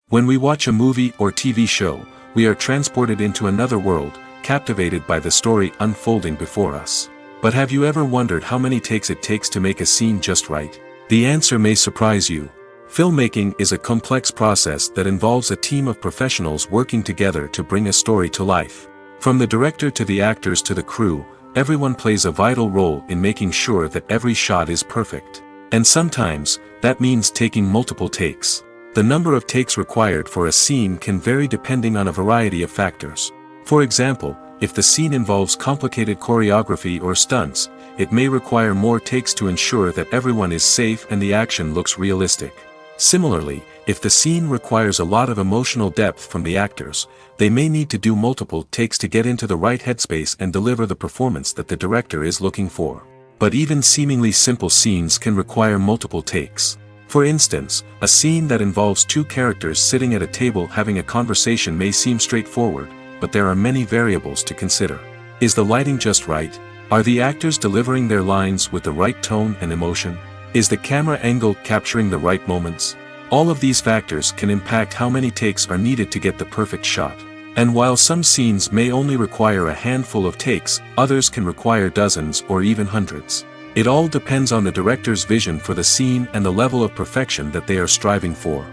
When we watch a movie or TV show, we are transported into another world, captivated by the story unfolding before us. But have you ever wondered how many takes it takes to make a scene just right? The answer may surprise you. Filmmaking is a complex process that involves a team of professionals working together to bring a story to life. From the director to the actors to the crew, everyone plays a vital role in making sure that every shot is perfect. And sometimes, that means taking multiple takes. The number of takes required for a scene can vary depending on a variety of factors. For example, if the scene involves complicated choreography or stunts, it may require more takes to ensure that everyone is safe and the action looks realistic. Similarly, if the scene requires a lot of emotional depth from the actors, they may need to do multiple takes to get into the right headspace and deliver the performance that the director is looking for. But even seemingly simple scenes can require multiple takes. For instance, a scene that involves two characters sitting at a table having a conversation may seem straightforward, but there are many variables to consider. Is the lighting just right? Are the actors delivering their lines with the right tone and emotion? Is the camera angle capturing the right moments? All of these factors can impact how many takes are needed to get the perfect shot. And while some scenes may only require a handful of takes, others can require dozens or even hundreds. It all depends on the director's vision for the scene and the level of perfection that they are striving for.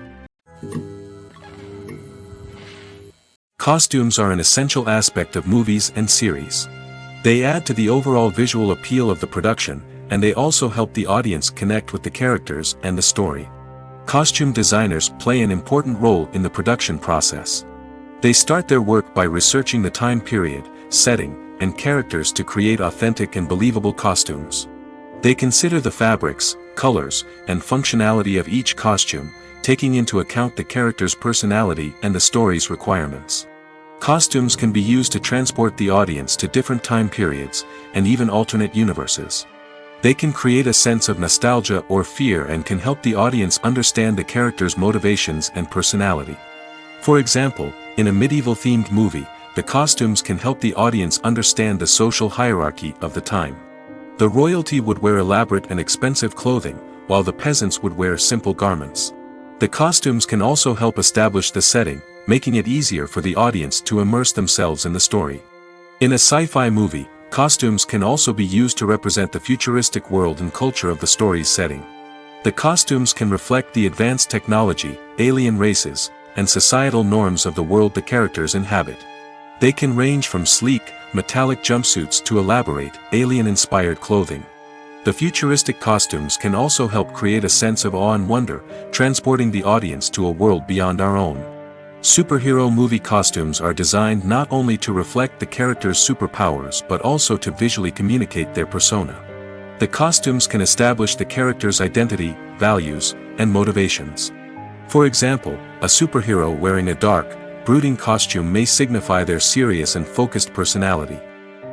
Costumes are an essential aspect of movies and series. They add to the overall visual appeal of the production, and they also help the audience connect with the characters and the story. Costume designers play an important role in the production process. They start their work by researching the time period, setting, and characters to create authentic and believable costumes. They consider the fabrics, colors, and functionality of each costume, taking into account the character's personality and the story's requirements. Costumes can be used to transport the audience to different time periods, and even alternate universes. They can create a sense of nostalgia or fear and can help the audience understand the character's motivations and personality. For example, in a medieval-themed movie, the costumes can help the audience understand the social hierarchy of the time. The royalty would wear elaborate and expensive clothing, while the peasants would wear simple garments. The costumes can also help establish the setting, making it easier for the audience to immerse themselves in the story. In a sci-fi movie, costumes can also be used to represent the futuristic world and culture of the story's setting. The costumes can reflect the advanced technology, alien races, and societal norms of the world the characters inhabit. They can range from sleek, metallic jumpsuits to elaborate, alien-inspired clothing. The futuristic costumes can also help create a sense of awe and wonder, transporting the audience to a world beyond our own. Superhero movie costumes are designed not only to reflect the character's superpowers but also to visually communicate their persona. The costumes can establish the character's identity, values, and motivations. For example, a superhero wearing a dark, brooding costume may signify their serious and focused personality.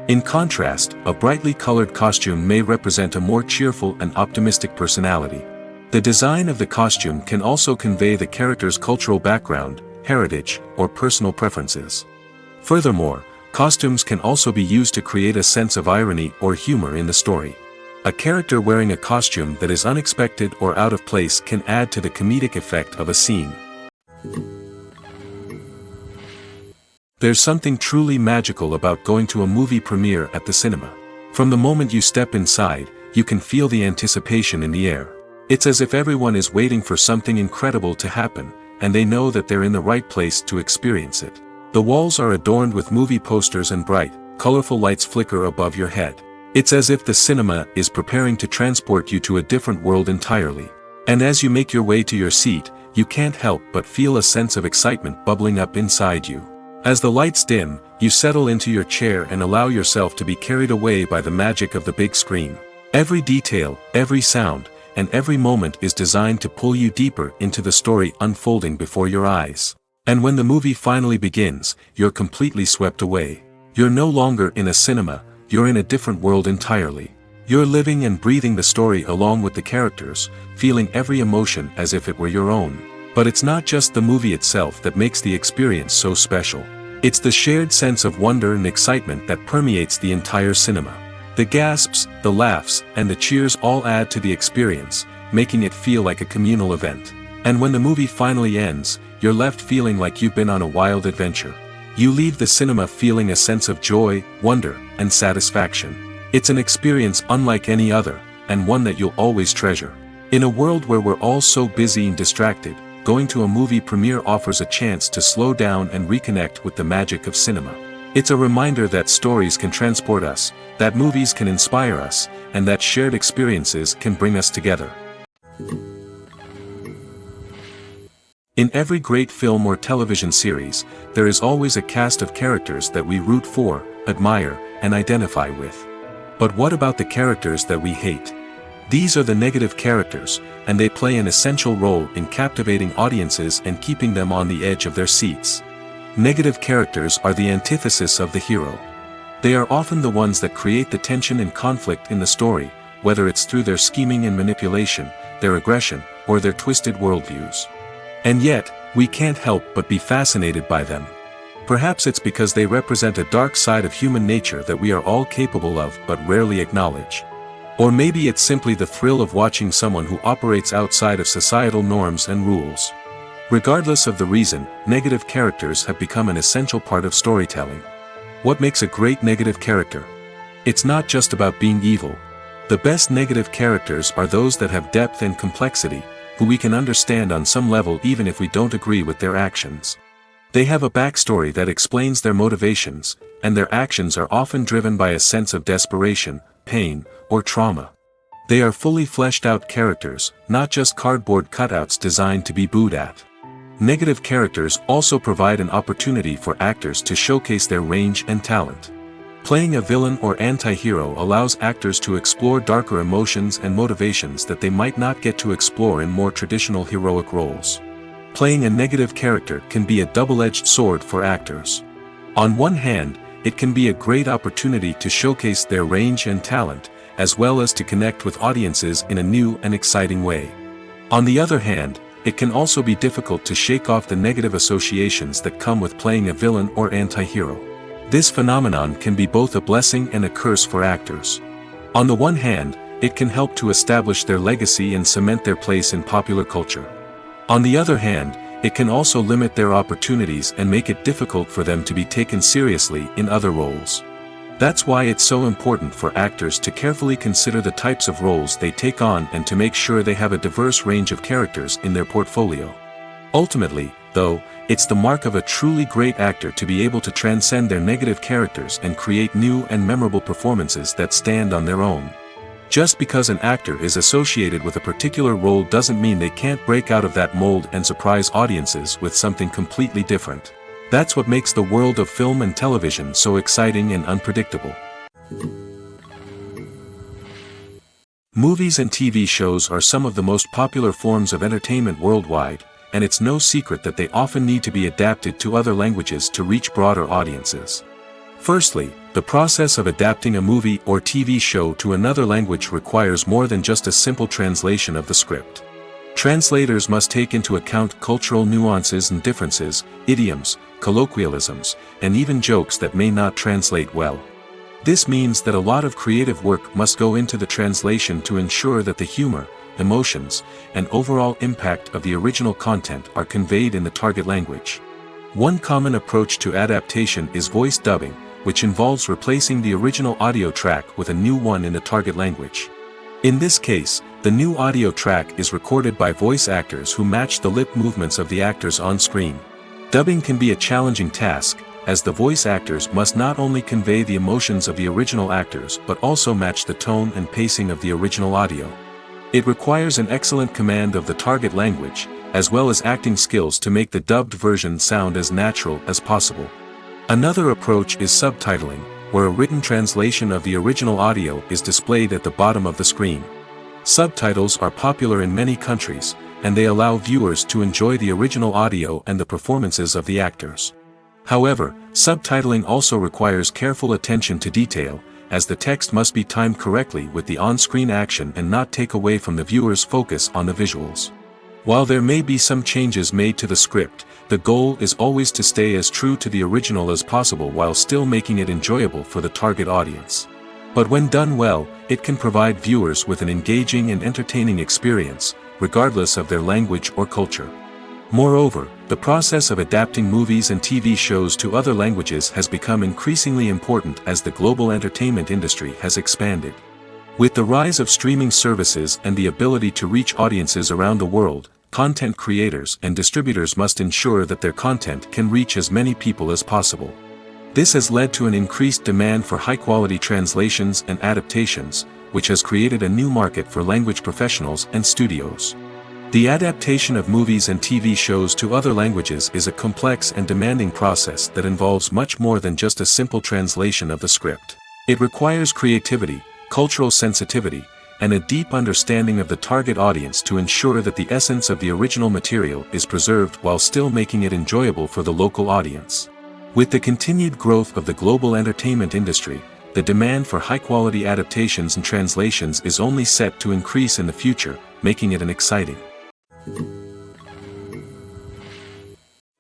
In contrast, a brightly colored costume may represent a more cheerful and optimistic personality. The design of the costume can also convey the character's cultural background, heritage, or personal preferences. Furthermore, costumes can also be used to create a sense of irony or humor in the story. A character wearing a costume that is unexpected or out of place can add to the comedic effect of a scene. There's something truly magical about going to a movie premiere at the cinema. From the moment you step inside, you can feel the anticipation in the air. It's as if everyone is waiting for something incredible to happen, and they know that they're in the right place to experience it. The walls are adorned with movie posters and bright, colorful lights flicker above your head. It's as if the cinema is preparing to transport you to a different world entirely. And as you make your way to your seat, you can't help but feel a sense of excitement bubbling up inside you. As the lights dim, you settle into your chair and allow yourself to be carried away by the magic of the big screen. Every detail, every sound, and every moment is designed to pull you deeper into the story unfolding before your eyes. And when the movie finally begins, you're completely swept away. You're no longer in a cinema, you're in a different world entirely. You're living and breathing the story along with the characters, feeling every emotion as if it were your own. But it's not just the movie itself that makes the experience so special. It's the shared sense of wonder and excitement that permeates the entire cinema. The gasps, the laughs, and the cheers all add to the experience, making it feel like a communal event. And when the movie finally ends, you're left feeling like you've been on a wild adventure. You leave the cinema feeling a sense of joy, wonder, and satisfaction. It's an experience unlike any other, and one that you'll always treasure. In a world where we're all so busy and distracted, going to a movie premiere offers a chance to slow down and reconnect with the magic of cinema. It's a reminder that stories can transport us, that movies can inspire us, and that shared experiences can bring us together. In every great film or television series, there is always a cast of characters that we root for, admire, and identify with. But what about the characters that we hate? These are the negative characters, and they play an essential role in captivating audiences and keeping them on the edge of their seats. Negative characters are the antithesis of the hero. They are often the ones that create the tension and conflict in the story, whether it's through their scheming and manipulation, their aggression, or their twisted worldviews. And yet, we can't help but be fascinated by them. Perhaps it's because they represent a dark side of human nature that we are all capable of but rarely acknowledge. Or maybe it's simply the thrill of watching someone who operates outside of societal norms and rules. Regardless of the reason, negative characters have become an essential part of storytelling. What makes a great negative character? It's not just about being evil. The best negative characters are those that have depth and complexity, who we can understand on some level even if we don't agree with their actions. They have a backstory that explains their motivations, and their actions are often driven by a sense of desperation, pain, or trauma. They are fully fleshed out characters, not just cardboard cutouts designed to be booed at. Negative characters also provide an opportunity for actors to showcase their range and talent. Playing a villain or anti-hero allows actors to explore darker emotions and motivations that they might not get to explore in more traditional heroic roles. Playing a negative character can be a double-edged sword for actors. On one hand, it can be a great opportunity to showcase their range and talent, as well as to connect with audiences in a new and exciting way. On the other hand, it can also be difficult to shake off the negative associations that come with playing a villain or anti-hero. This phenomenon can be both a blessing and a curse for actors. On the one hand, it can help to establish their legacy and cement their place in popular culture. On the other hand, it can also limit their opportunities and make it difficult for them to be taken seriously in other roles. That's why it's so important for actors to carefully consider the types of roles they take on and to make sure they have a diverse range of characters in their portfolio. Ultimately, though, it's the mark of a truly great actor to be able to transcend their negative characters and create new and memorable performances that stand on their own. Just because an actor is associated with a particular role doesn't mean they can't break out of that mold and surprise audiences with something completely different. That's what makes the world of film and television so exciting and unpredictable. Movies and TV shows are some of the most popular forms of entertainment worldwide, and it's no secret that they often need to be adapted to other languages to reach broader audiences. Firstly, the process of adapting a movie or TV show to another language requires more than just a simple translation of the script. Translators must take into account cultural nuances and differences, idioms, colloquialisms, and even jokes that may not translate well. This means that a lot of creative work must go into the translation to ensure that the humor, emotions, and overall impact of the original content are conveyed in the target language. One common approach to adaptation is voice dubbing, which involves replacing the original audio track with a new one in the target language. In this case, the new audio track is recorded by voice actors who match the lip movements of the actors on screen. Dubbing can be a challenging task, as the voice actors must not only convey the emotions of the original actors but also match the tone and pacing of the original audio. It requires an excellent command of the target language, as well as acting skills to make the dubbed version sound as natural as possible. Another approach is subtitling, where a written translation of the original audio is displayed at the bottom of the screen. Subtitles are popular in many countries, and they allow viewers to enjoy the original audio and the performances of the actors. However, subtitling also requires careful attention to detail, as the text must be timed correctly with the on-screen action and not take away from the viewer's focus on the visuals. While there may be some changes made to the script, the goal is always to stay as true to the original as possible while still making it enjoyable for the target audience. But when done well, it can provide viewers with an engaging and entertaining experience, regardless of their language or culture. Moreover, the process of adapting movies and TV shows to other languages has become increasingly important as the global entertainment industry has expanded. With the rise of streaming services and the ability to reach audiences around the world, content creators and distributors must ensure that their content can reach as many people as possible. This has led to an increased demand for high-quality translations and adaptations, which has created a new market for language professionals and studios. The adaptation of movies and TV shows to other languages is a complex and demanding process that involves much more than just a simple translation of the script. It requires creativity, cultural sensitivity, and a deep understanding of the target audience to ensure that the essence of the original material is preserved while still making it enjoyable for the local audience. With the continued growth of the global entertainment industry, the demand for high-quality adaptations and translations is only set to increase in the future, making it an exciting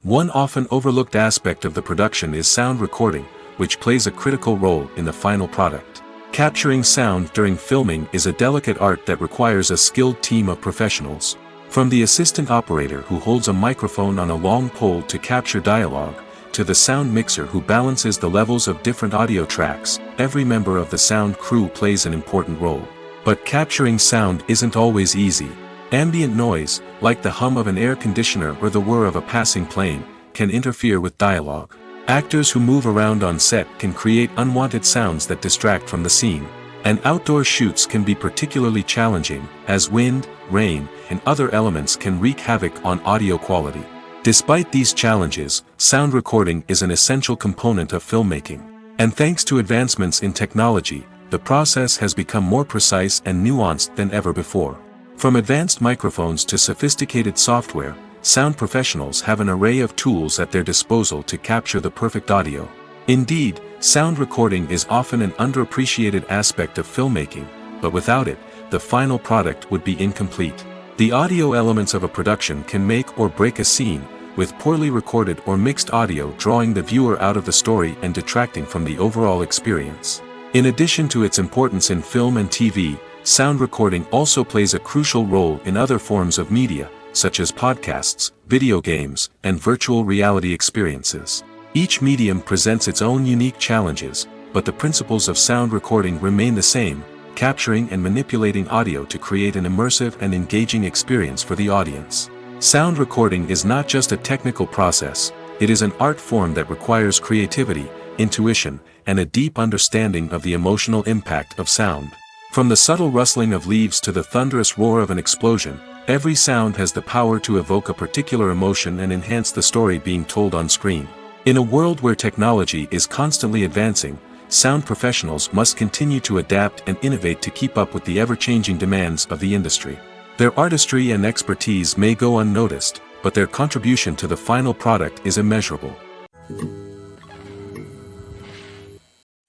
One often overlooked aspect of the production is sound recording, which plays a critical role in the final product. Capturing sound during filming is a delicate art that requires a skilled team of professionals. From the assistant operator who holds a microphone on a long pole to capture dialogue, to the sound mixer who balances the levels of different audio tracks, every member of the sound crew plays an important role. But capturing sound isn't always easy. Ambient noise, like the hum of an air conditioner or the whir of a passing plane, can interfere with dialogue. Actors who move around on set can create unwanted sounds that distract from the scene. And outdoor shoots can be particularly challenging, as wind, rain, and other elements can wreak havoc on audio quality. Despite these challenges, sound recording is an essential component of filmmaking. And thanks to advancements in technology, the process has become more precise and nuanced than ever before. From advanced microphones to sophisticated software, sound professionals have an array of tools at their disposal to capture the perfect audio. Indeed, sound recording is often an underappreciated aspect of filmmaking, but without it, the final product would be incomplete. The audio elements of a production can make or break a scene, with poorly recorded or mixed audio drawing the viewer out of the story and detracting from the overall experience. In addition to its importance in film and TV, sound recording also plays a crucial role in other forms of media, such as podcasts, video games, and virtual reality experiences. Each medium presents its own unique challenges, but the principles of sound recording remain the same, capturing and manipulating audio to create an immersive and engaging experience for the audience. Sound recording is not just a technical process, it is an art form that requires creativity, intuition, and a deep understanding of the emotional impact of sound. From the subtle rustling of leaves to the thunderous roar of an explosion, every sound has the power to evoke a particular emotion and enhance the story being told on screen. In a world where technology is constantly advancing, sound professionals must continue to adapt and innovate to keep up with the ever-changing demands of the industry. Their artistry and expertise may go unnoticed, but their contribution to the final product is immeasurable.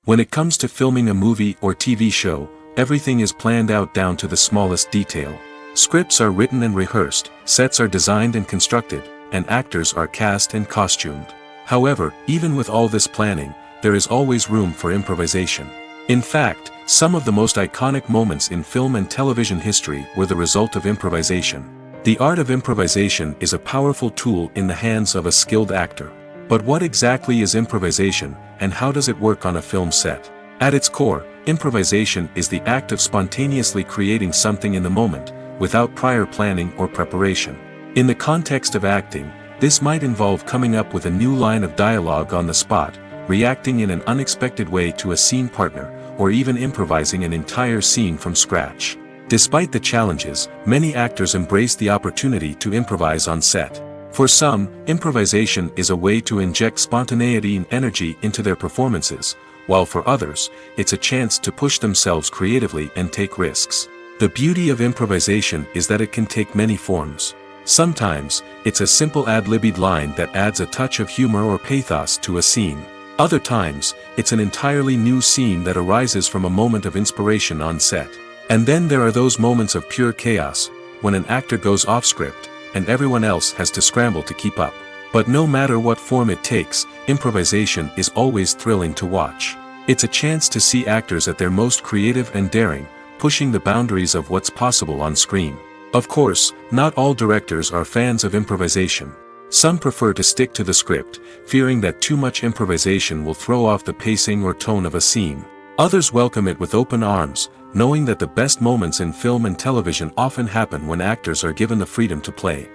When it comes to filming a movie or TV show, everything is planned out down to the smallest detail. Scripts are written and rehearsed, sets are designed and constructed, and actors are cast and costumed. However, even with all this planning, there is always room for improvisation. In fact, some of the most iconic moments in film and television history were the result of improvisation. The art of improvisation is a powerful tool in the hands of a skilled actor. But what exactly is improvisation, and how does it work on a film set? At its core, improvisation is the act of spontaneously creating something in the moment, without prior planning or preparation. In the context of acting, this might involve coming up with a new line of dialogue on the spot, reacting in an unexpected way to a scene partner, or even improvising an entire scene from scratch. Despite the challenges, many actors embrace the opportunity to improvise on set. For some, improvisation is a way to inject spontaneity and energy into their performances, while for others, it's a chance to push themselves creatively and take risks. The beauty of improvisation is that it can take many forms. Sometimes, it's a simple ad-libbed line that adds a touch of humor or pathos to a scene. Other times, it's an entirely new scene that arises from a moment of inspiration on set. And then there are those moments of pure chaos, when an actor goes off script, and everyone else has to scramble to keep up. But no matter what form it takes, improvisation is always thrilling to watch. It's a chance to see actors at their most creative and daring, pushing the boundaries of what's possible on screen. Of course, not all directors are fans of improvisation. Some prefer to stick to the script, fearing that too much improvisation will throw off the pacing or tone of a scene. Others welcome it with open arms, knowing that the best moments in film and television often happen when actors are given the freedom to play.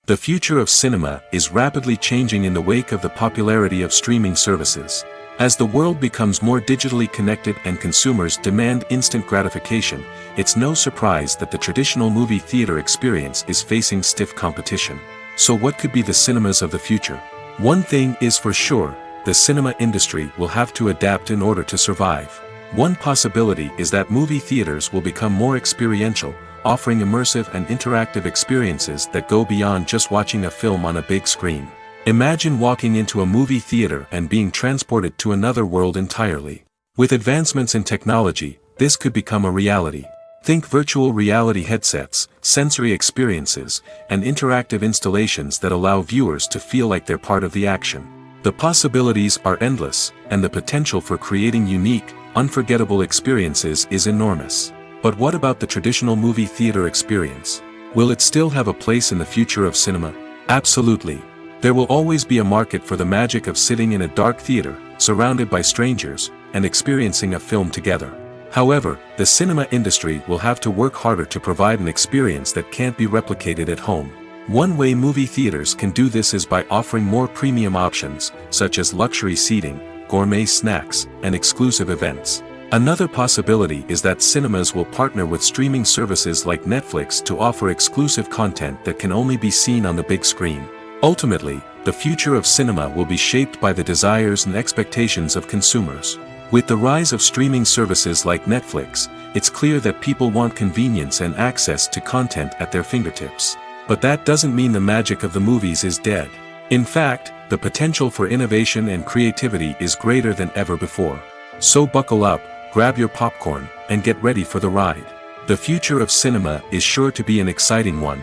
The future of cinema is rapidly changing in the wake of the popularity of streaming services. As the world becomes more digitally connected and consumers demand instant gratification, it's no surprise that the traditional movie theater experience is facing stiff competition. So what could be the cinemas of the future? One thing is for sure, the cinema industry will have to adapt in order to survive. One possibility is that movie theaters will become more experiential, offering immersive and interactive experiences that go beyond just watching a film on a big screen. Imagine walking into a movie theater and being transported to another world entirely. With advancements in technology, this could become a reality. Think virtual reality headsets, sensory experiences, and interactive installations that allow viewers to feel like they're part of the action. The possibilities are endless, and the potential for creating unique, unforgettable experiences is enormous. But what about the traditional movie theater experience? Will it still have a place in the future of cinema? Absolutely. There will always be a market for the magic of sitting in a dark theater, surrounded by strangers, and experiencing a film together. However, the cinema industry will have to work harder to provide an experience that can't be replicated at home. One way movie theaters can do this is by offering more premium options, such as luxury seating, gourmet snacks, and exclusive events. Another possibility is that cinemas will partner with streaming services like Netflix to offer exclusive content that can only be seen on the big screen. Ultimately, the future of cinema will be shaped by the desires and expectations of consumers. With the rise of streaming services like Netflix, it's clear that people want convenience and access to content at their fingertips. But that doesn't mean the magic of the movies is dead. In fact, the potential for innovation and creativity is greater than ever before. So buckle up, grab your popcorn, and get ready for the ride. The future of cinema is sure to be an exciting one.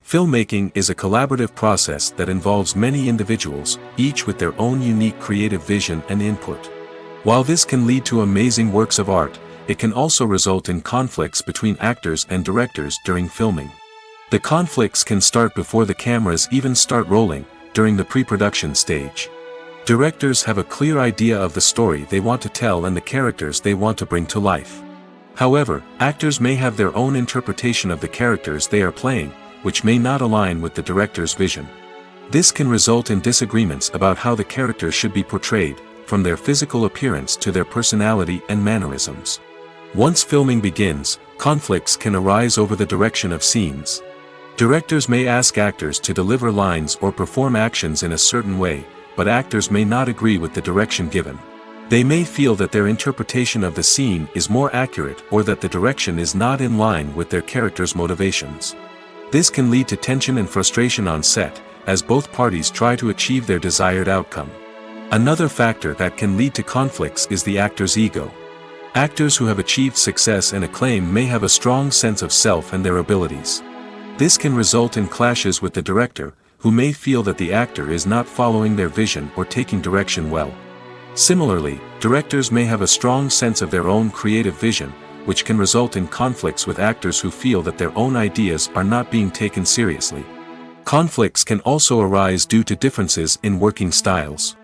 Filmmaking is a collaborative process that involves many individuals, each with their own unique creative vision and input. While this can lead to amazing works of art, it can also result in conflicts between actors and directors during filming. The conflicts can start before the cameras even start rolling, during the pre-production stage. Directors have a clear idea of the story they want to tell and the characters they want to bring to life. However, actors may have their own interpretation of the characters they are playing, which may not align with the director's vision. This can result in disagreements about how the characters should be portrayed, from their physical appearance to their personality and mannerisms. Once filming begins, conflicts can arise over the direction of scenes. Directors may ask actors to deliver lines or perform actions in a certain way, but actors may not agree with the direction given. They may feel that their interpretation of the scene is more accurate or that the direction is not in line with their character's motivations. This can lead to tension and frustration on set, as both parties try to achieve their desired outcome. Another factor that can lead to conflicts is the actor's ego. Actors who have achieved success and acclaim may have a strong sense of self and their abilities. This can result in clashes with the director, who may feel that the actor is not following their vision or taking direction well. Similarly, directors may have a strong sense of their own creative vision, which can result in conflicts with actors who feel that their own ideas are not being taken seriously. Conflicts can also arise due to differences in working styles.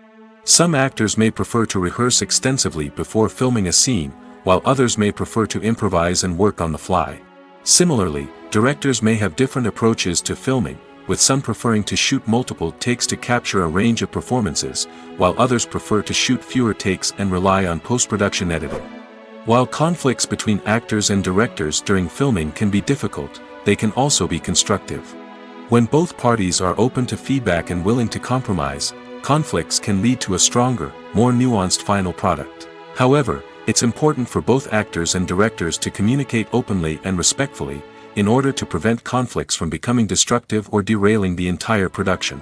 Some actors may prefer to rehearse extensively before filming a scene, while others may prefer to improvise and work on the fly. Similarly, directors may have different approaches to filming, with some preferring to shoot multiple takes to capture a range of performances, while others prefer to shoot fewer takes and rely on post-production editing. While conflicts between actors and directors during filming can be difficult, they can also be constructive. When both parties are open to feedback and willing to compromise, conflicts can lead to a stronger, more nuanced final product. However, it's important for both actors and directors to communicate openly and respectfully, in order to prevent conflicts from becoming destructive or derailing the entire production.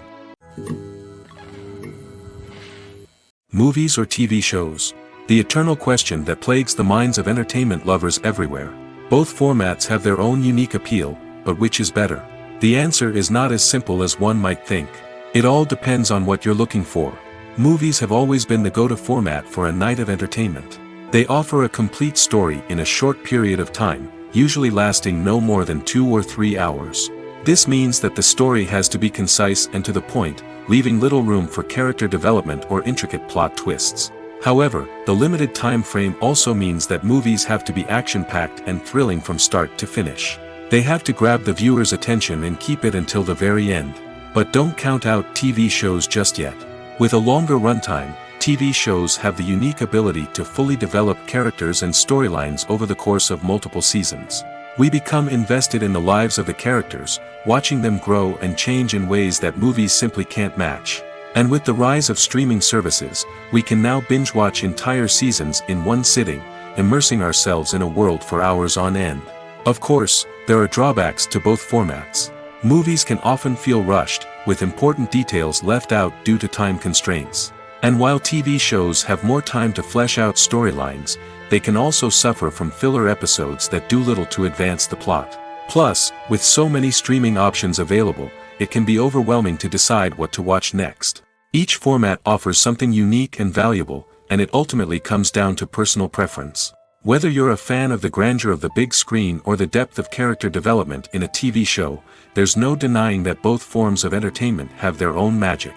Movies or TV shows? The eternal question that plagues the minds of entertainment lovers everywhere. Both formats have their own unique appeal, but which is better? The answer is not as simple as one might think. It all depends on what you're looking for. Movies have always been the go-to format for a night of entertainment. They offer a complete story in a short period of time, usually lasting no more than 2 or 3 hours. This means that the story has to be concise and to the point, leaving little room for character development or intricate plot twists. However, the limited time frame also means that movies have to be action-packed and thrilling from start to finish. They have to grab the viewer's attention and keep it until the very end. But don't count out TV shows just yet. With a longer runtime, TV shows have the unique ability to fully develop characters and storylines over the course of multiple seasons. We become invested in the lives of the characters, watching them grow and change in ways that movies simply can't match. And with the rise of streaming services, we can now binge-watch entire seasons in one sitting, immersing ourselves in a world for hours on end. Of course, there are drawbacks to both formats. Movies can often feel rushed, with important details left out due to time constraints. And while TV shows have more time to flesh out storylines, they can also suffer from filler episodes that do little to advance the plot. Plus, with so many streaming options available, it can be overwhelming to decide what to watch next. Each format offers something unique and valuable, and it ultimately comes down to personal preference. Whether you're a fan of the grandeur of the big screen or the depth of character development in a TV show, there's no denying that both forms of entertainment have their own magic.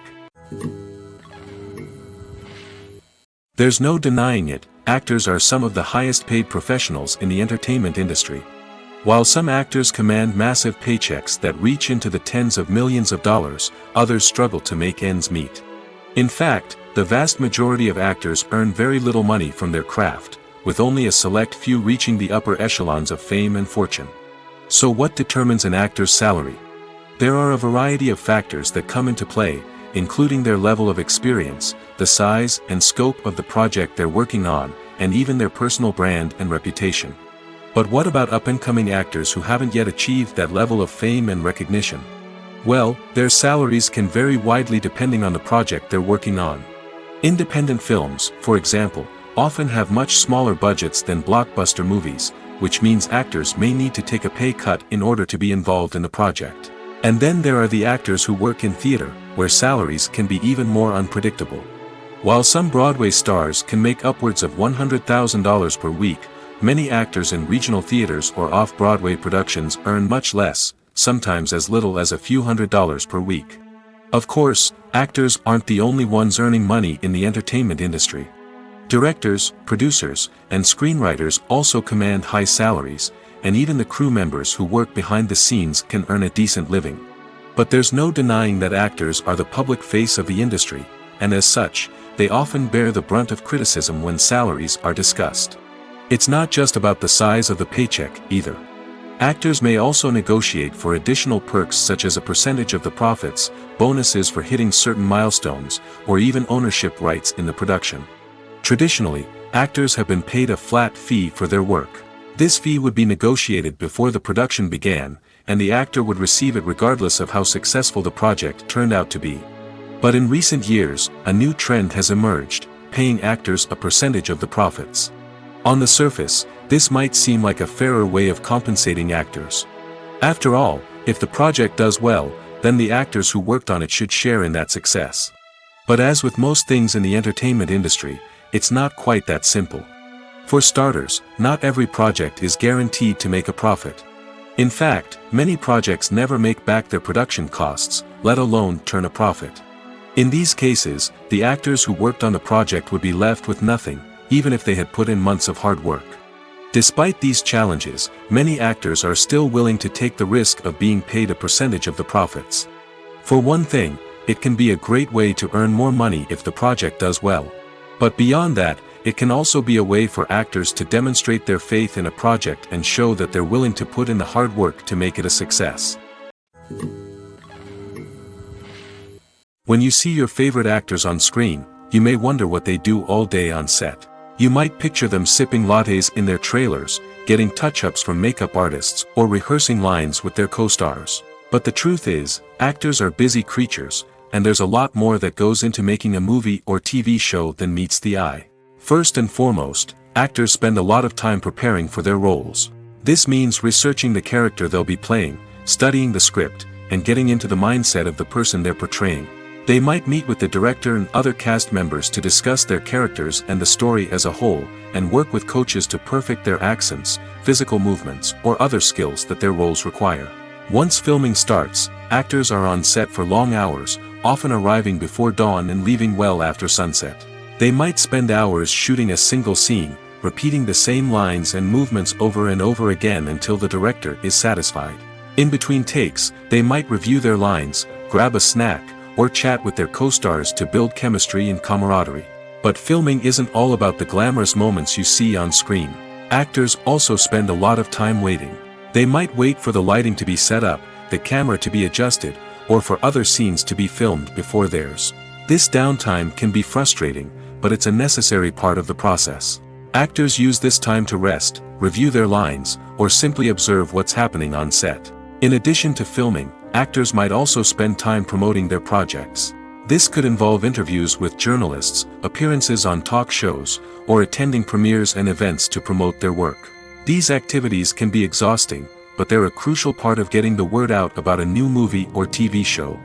There's no denying it, actors are some of the highest paid professionals in the entertainment industry. While some actors command massive paychecks that reach into the tens of millions of dollars, others struggle to make ends meet. In fact, the vast majority of actors earn very little money from their craft, with only a select few reaching the upper echelons of fame and fortune. So what determines an actor's salary? There are a variety of factors that come into play, including their level of experience, the size and scope of the project they're working on, and even their personal brand and reputation. But what about up-and-coming actors who haven't yet achieved that level of fame and recognition? Well, their salaries can vary widely depending on the project they're working on. Independent films, for example, often have much smaller budgets than blockbuster movies, which means actors may need to take a pay cut in order to be involved in the project. And then there are the actors who work in theater, where salaries can be even more unpredictable. While some Broadway stars can make upwards of $100,000 per week, many actors in regional theaters or off-Broadway productions earn much less, sometimes as little as a few $100s per week. Of course, actors aren't the only ones earning money in the entertainment industry. Directors, producers, and screenwriters also command high salaries, and even the crew members who work behind the scenes can earn a decent living. But there's no denying that actors are the public face of the industry, and as such, they often bear the brunt of criticism when salaries are discussed. It's not just about the size of the paycheck, either. Actors may also negotiate for additional perks such as a percentage of the profits, bonuses for hitting certain milestones, or even ownership rights in the production. Traditionally, actors have been paid a flat fee for their work. This fee would be negotiated before the production began, and the actor would receive it regardless of how successful the project turned out to be. But in recent years, a new trend has emerged, paying actors a percentage of the profits. On the surface, this might seem like a fairer way of compensating actors. After all, if the project does well, then the actors who worked on it should share in that success. But as with most things in the entertainment industry, it's not quite that simple. For starters, not every project is guaranteed to make a profit. In fact, many projects never make back their production costs, let alone turn a profit. In these cases, the actors who worked on the project would be left with nothing, even if they had put in months of hard work. Despite these challenges, many actors are still willing to take the risk of being paid a percentage of the profits. For one thing, it can be a great way to earn more money if the project does well. But beyond that, it can also be a way for actors to demonstrate their faith in a project and show that they're willing to put in the hard work to make it a success. When you see your favorite actors on screen, you may wonder what they do all day on set. You might picture them sipping lattes in their trailers, getting touch-ups from makeup artists, or rehearsing lines with their co-stars. But the truth is, actors are busy creatures, and there's a lot more that goes into making a movie or TV show than meets the eye. First and foremost, actors spend a lot of time preparing for their roles. This means researching the character they'll be playing, studying the script, and getting into the mindset of the person they're portraying. They might meet with the director and other cast members to discuss their characters and the story as a whole, and work with coaches to perfect their accents, physical movements, or other skills that their roles require. Once filming starts, actors are on set for long hours, often arriving before dawn and leaving well after sunset. They might spend hours shooting a single scene, repeating the same lines and movements over and over again until the director is satisfied. In between takes, they might review their lines, grab a snack, or chat with their co-stars to build chemistry and camaraderie. But filming isn't all about the glamorous moments you see on screen. Actors also spend a lot of time waiting. They might wait for the lighting to be set up, the camera to be adjusted, or for other scenes to be filmed before theirs. This downtime can be frustrating, but it's a necessary part of the process. Actors use this time to rest, review their lines, or simply observe what's happening on set. In addition to filming, actors might also spend time promoting their projects. This could involve interviews with journalists, appearances on talk shows, or attending premieres and events to promote their work. These activities can be exhausting, but they're a crucial part of getting the word out about a new movie or TV show.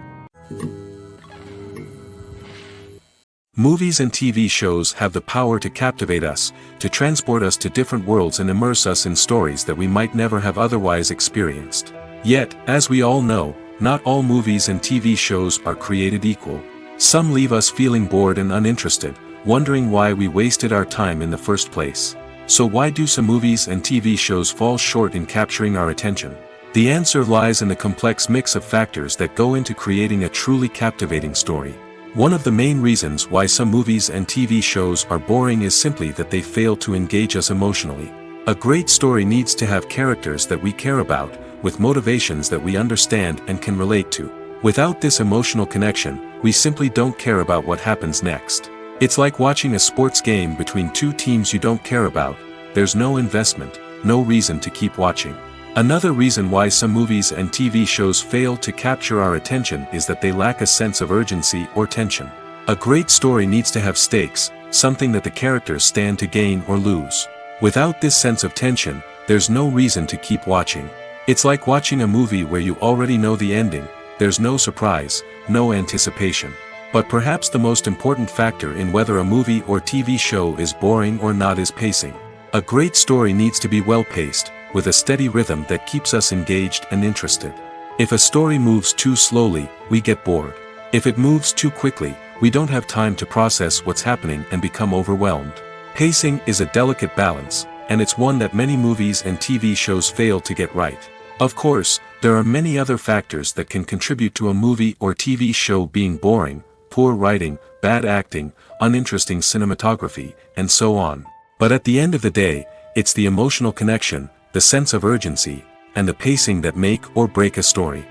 Movies and TV shows have the power to captivate us, to transport us to different worlds and immerse us in stories that we might never have otherwise experienced. Yet, as we all know, not all movies and TV shows are created equal. Some leave us feeling bored and uninterested, wondering why we wasted our time in the first place. So why do some movies and TV shows fall short in capturing our attention? The answer lies in the complex mix of factors that go into creating a truly captivating story. One of the main reasons why some movies and TV shows are boring is simply that they fail to engage us emotionally. A great story needs to have characters that we care about, with motivations that we understand and can relate to. Without this emotional connection, we simply don't care about what happens next. It's like watching a sports game between two teams you don't care about. There's no investment, no reason to keep watching. Another reason why some movies and TV shows fail to capture our attention is that they lack a sense of urgency or tension. A great story needs to have stakes, something that the characters stand to gain or lose. Without this sense of tension, there's no reason to keep watching. It's like watching a movie where you already know the ending. There's no surprise, no anticipation. But perhaps the most important factor in whether a movie or TV show is boring or not is pacing. A great story needs to be well-paced, with a steady rhythm that keeps us engaged and interested. If a story moves too slowly, we get bored. If it moves too quickly, we don't have time to process what's happening and become overwhelmed. Pacing is a delicate balance, and it's one that many movies and TV shows fail to get right. Of course, there are many other factors that can contribute to a movie or TV show being boring: poor writing, bad acting, uninteresting cinematography, and so on. But at the end of the day, it's the emotional connection, the sense of urgency, and the pacing that make or break a story.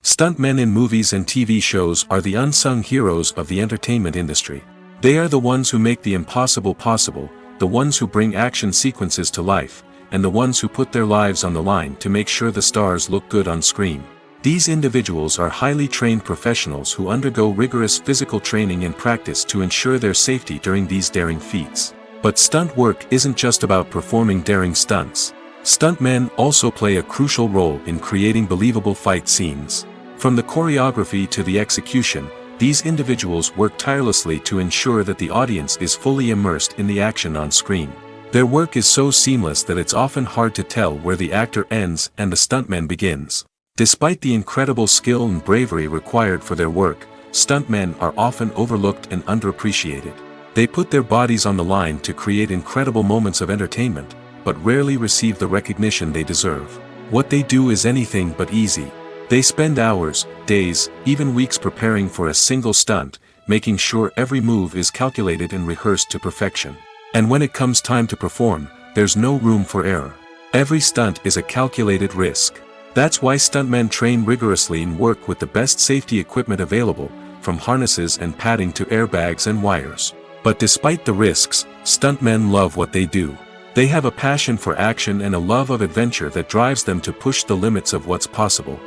Stuntmen in movies and TV shows are the unsung heroes of the entertainment industry. They are the ones who make the impossible possible, the ones who bring action sequences to life, and the ones who put their lives on the line to make sure the stars look good on screen. These individuals are highly trained professionals who undergo rigorous physical training and practice to ensure their safety during these daring feats. But stunt work isn't just about performing daring stunts. Stuntmen also play a crucial role in creating believable fight scenes. From the choreography to the execution, these individuals work tirelessly to ensure that the audience is fully immersed in the action on screen. Their work is so seamless that it's often hard to tell where the actor ends and the stuntman begins. Despite the incredible skill and bravery required for their work, stuntmen are often overlooked and underappreciated. They put their bodies on the line to create incredible moments of entertainment, but rarely receive the recognition they deserve. What they do is anything but easy. They spend hours, days, even weeks preparing for a single stunt, making sure every move is calculated and rehearsed to perfection. And when it comes time to perform, there's no room for error. Every stunt is a calculated risk. That's why stuntmen train rigorously and work with the best safety equipment available, from harnesses and padding to airbags and wires. But despite the risks, stuntmen love what they do. They have a passion for action and a love of adventure that drives them to push the limits of what's possible.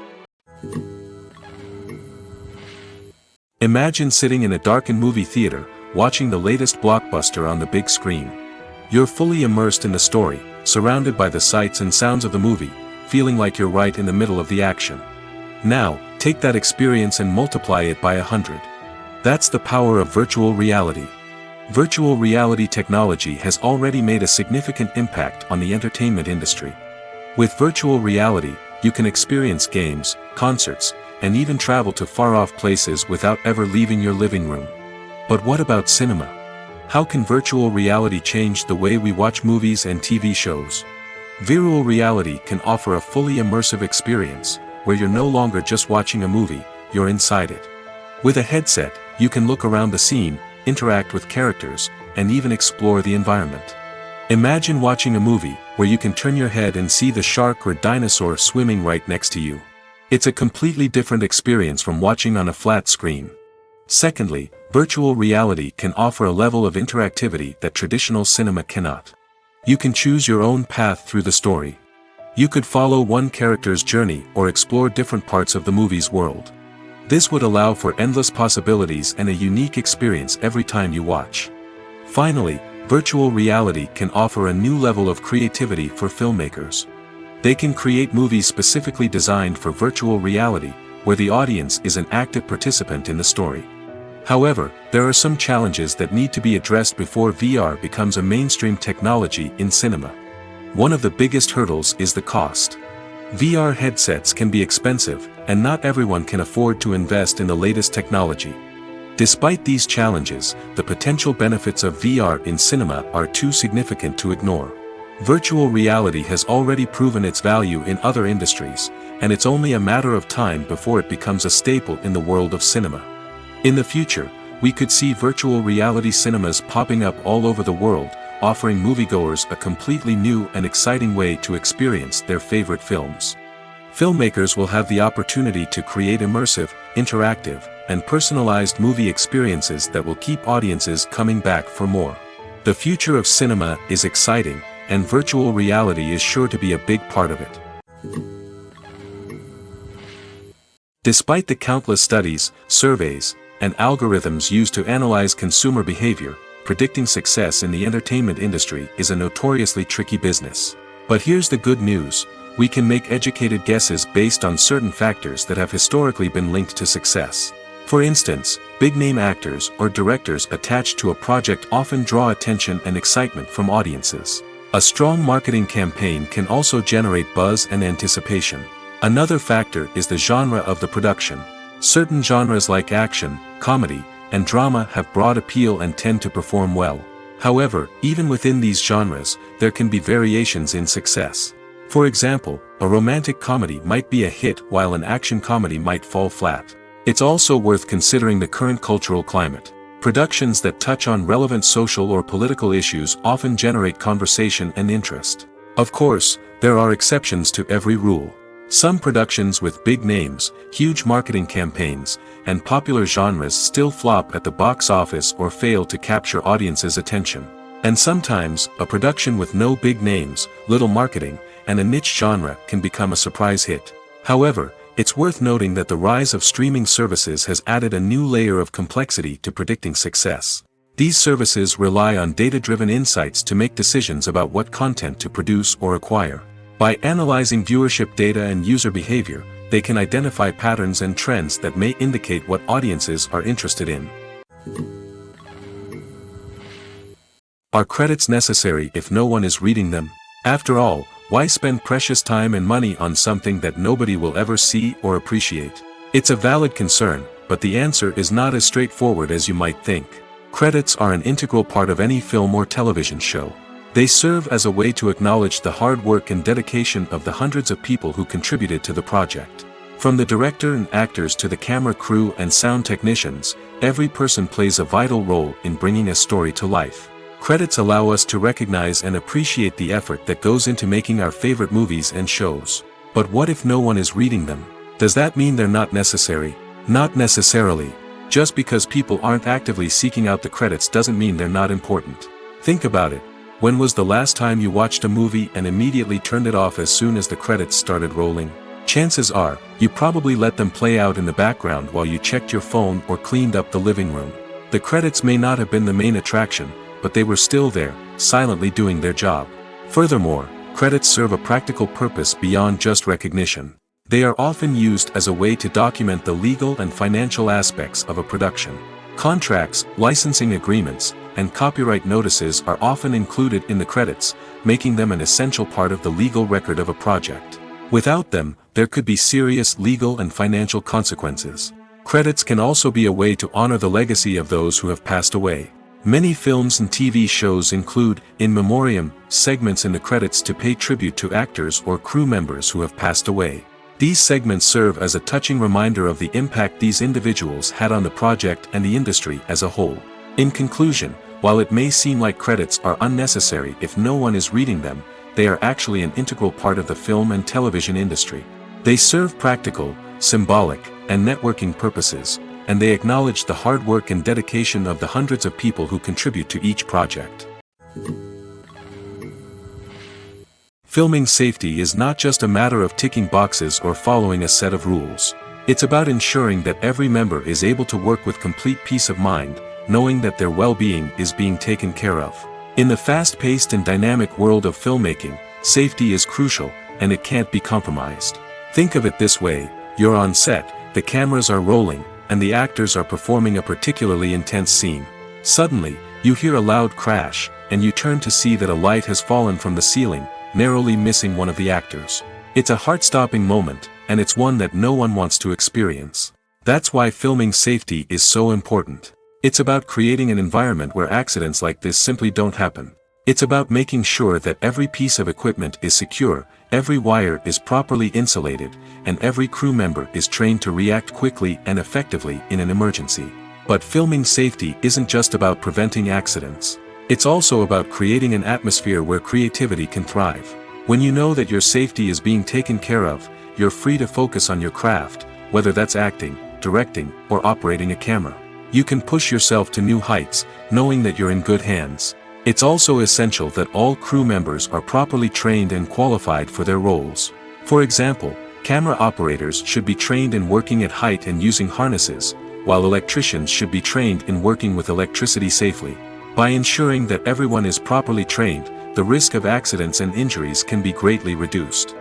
Imagine sitting in a darkened movie theater, watching the latest blockbuster on the big screen. You're fully immersed in the story, surrounded by the sights and sounds of the movie, feeling like you're right in the middle of the action. Now, take that experience and multiply it by 100. That's the power of virtual reality. Virtual reality technology has already made a significant impact on the entertainment industry. With virtual reality, you can experience games, concerts, and even travel to far-off places without ever leaving your living room. But what about cinema? How can virtual reality change the way we watch movies and TV shows? Virtual reality can offer a fully immersive experience, where you're no longer just watching a movie, you're inside it. With a headset, you can look around the scene, interact with characters, and even explore the environment. Imagine watching a movie where you can turn your head and see the shark or dinosaur swimming right next to you. It's a completely different experience from watching on a flat screen. Secondly, virtual reality can offer a level of interactivity that traditional cinema cannot. You can choose your own path through the story. You could follow one character's journey or explore different parts of the movie's world. This would allow for endless possibilities and a unique experience every time you watch. Finally, virtual reality can offer a new level of creativity for filmmakers. They can create movies specifically designed for virtual reality, where the audience is an active participant in the story. However, there are some challenges that need to be addressed before VR becomes a mainstream technology in cinema. One of the biggest hurdles is the cost. VR headsets can be expensive, and not everyone can afford to invest in the latest technology. Despite these challenges, the potential benefits of VR in cinema are too significant to ignore. Virtual reality has already proven its value in other industries, and it's only a matter of time before it becomes a staple in the world of cinema. In the future, we could see virtual reality cinemas popping up all over the world, offering moviegoers a completely new and exciting way to experience their favorite films. Filmmakers will have the opportunity to create immersive, interactive, and personalized movie experiences that will keep audiences coming back for more. The future of cinema is exciting, and virtual reality is sure to be a big part of it. Despite the countless studies, surveys, and algorithms used to analyze consumer behavior, predicting success in the entertainment industry is a notoriously tricky business. But here's the good news: we can make educated guesses based on certain factors that have historically been linked to success. For instance, big-name actors or directors attached to a project often draw attention and excitement from audiences. A strong marketing campaign can also generate buzz and anticipation. Another factor is the genre of the production. Certain genres like action, comedy, and drama have broad appeal and tend to perform well. However, even within these genres, there can be variations in success. For example, a romantic comedy might be a hit while an action comedy might fall flat. It's also worth considering the current cultural climate. Productions that touch on relevant social or political issues often generate conversation and interest. Of course, there are exceptions to every rule. Some productions with big names, huge marketing campaigns, and popular genres still flop at the box office or fail to capture audiences' attention. And sometimes, a production with no big names, little marketing, and a niche genre can become a surprise hit. However, it's worth noting that the rise of streaming services has added a new layer of complexity to predicting success. These services rely on data-driven insights to make decisions about what content to produce or acquire. By analyzing viewership data and user behavior, they can identify patterns and trends that may indicate what audiences are interested in. Are credits necessary if no one is reading them? After all, why spend precious time and money on something that nobody will ever see or appreciate? It's a valid concern, but the answer is not as straightforward as you might think. Credits are an integral part of any film or television show. They serve as a way to acknowledge the hard work and dedication of the hundreds of people who contributed to the project. From the director and actors to the camera crew and sound technicians, every person plays a vital role in bringing a story to life. Credits allow us to recognize and appreciate the effort that goes into making our favorite movies and shows. But what if no one is reading them? Does that mean they're not necessary? Not necessarily. Just because people aren't actively seeking out the credits doesn't mean they're not important. Think about it. When was the last time you watched a movie and immediately turned it off as soon as the credits started rolling? Chances are, you probably let them play out in the background while you checked your phone or cleaned up the living room. The credits may not have been the main attraction, but they were still there, silently doing their job. Furthermore, credits serve a practical purpose beyond just recognition. They are often used as a way to document the legal and financial aspects of a production. Contracts, licensing agreements, and copyright notices are often included in the credits, making them an essential part of the legal record of a project. Without them, there could be serious legal and financial consequences. Credits can also be a way to honor the legacy of those who have passed away. Many films and TV shows include, in memoriam, segments in the credits to pay tribute to actors or crew members who have passed away. These segments serve as a touching reminder of the impact these individuals had on the project and the industry as a whole. In conclusion, while it may seem like credits are unnecessary if no one is reading them, they are actually an integral part of the film and television industry. They serve practical, symbolic, and networking purposes, and they acknowledge the hard work and dedication of the hundreds of people who contribute to each project. Filming safety is not just a matter of ticking boxes or following a set of rules. It's about ensuring that every member is able to work with complete peace of mind, knowing that their well-being is being taken care of. In the fast-paced and dynamic world of filmmaking, safety is crucial, and it can't be compromised. Think of it this way: you're on set, the cameras are rolling, and the actors are performing a particularly intense scene. Suddenly, you hear a loud crash, and you turn to see that a light has fallen from the ceiling, narrowly missing one of the actors. It's a heart-stopping moment, and it's one that no one wants to experience. That's why filming safety is so important. It's about creating an environment where accidents like this simply don't happen. It's about making sure that every piece of equipment is secure, every wire is properly insulated, and every crew member is trained to react quickly and effectively in an emergency. But filming safety isn't just about preventing accidents. It's also about creating an atmosphere where creativity can thrive. When you know that your safety is being taken care of, you're free to focus on your craft, whether that's acting, directing, or operating a camera. You can push yourself to new heights, knowing that you're in good hands. It's also essential that all crew members are properly trained and qualified for their roles. For example, camera operators should be trained in working at height and using harnesses, while electricians should be trained in working with electricity safely. By ensuring that everyone is properly trained, the risk of accidents and injuries can be greatly reduced.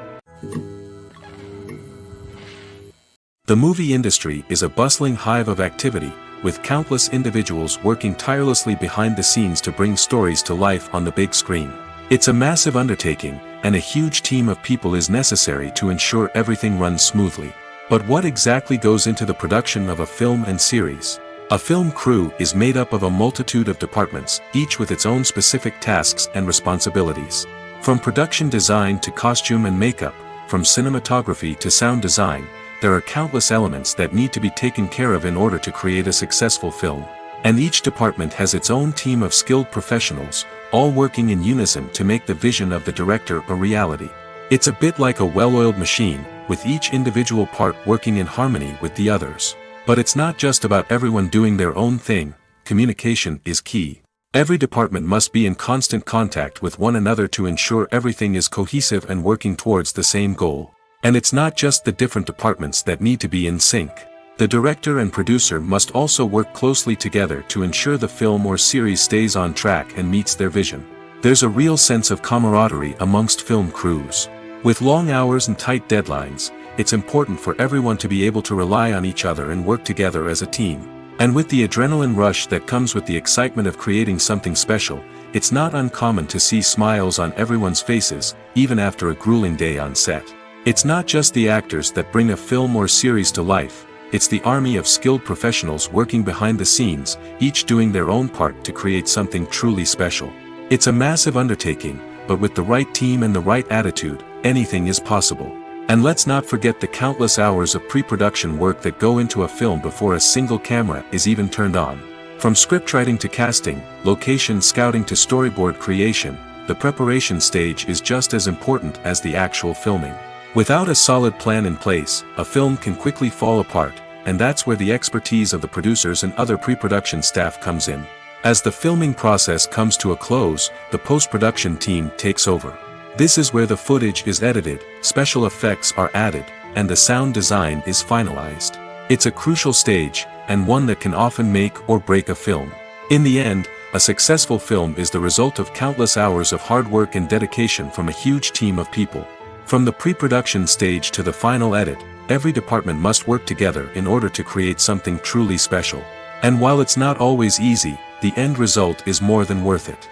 The movie industry is a bustling hive of activity, with countless individuals working tirelessly behind the scenes to bring stories to life on the big screen. It's a massive undertaking, and a huge team of people is necessary to ensure everything runs smoothly. But what exactly goes into the production of a film and series? A film crew is made up of a multitude of departments, each with its own specific tasks and responsibilities. From production design to costume and makeup, from cinematography to sound design, there are countless elements that need to be taken care of in order to create a successful film. And each department has its own team of skilled professionals, all working in unison to make the vision of the director a reality. It's a bit like a well-oiled machine, with each individual part working in harmony with the others. But it's not just about everyone doing their own thing. Communication is key. Every department must be in constant contact with one another to ensure everything is cohesive and working towards the same goal. And it's not just the different departments that need to be in sync. The director and producer must also work closely together to ensure the film or series stays on track and meets their vision. There's a real sense of camaraderie amongst film crews. With long hours and tight deadlines, it's important for everyone to be able to rely on each other and work together as a team. And with the adrenaline rush that comes with the excitement of creating something special, it's not uncommon to see smiles on everyone's faces, even after a grueling day on set. It's not just the actors that bring a film or series to life, it's the army of skilled professionals working behind the scenes, each doing their own part to create something truly special. It's a massive undertaking, but with the right team and the right attitude, anything is possible. And let's not forget the countless hours of pre-production work that go into a film before a single camera is even turned on. From scriptwriting to casting, location scouting to storyboard creation, the preparation stage is just as important as the actual filming. Without a solid plan in place, a film can quickly fall apart, and that's where the expertise of the producers and other pre-production staff comes in. As the filming process comes to a close, the post-production team takes over. This is where the footage is edited, special effects are added, and the sound design is finalized. It's a crucial stage, and one that can often make or break a film. In the end, a successful film is the result of countless hours of hard work and dedication from a huge team of people. From the pre-production stage to the final edit, every department must work together in order to create something truly special. And while it's not always easy, the end result is more than worth it.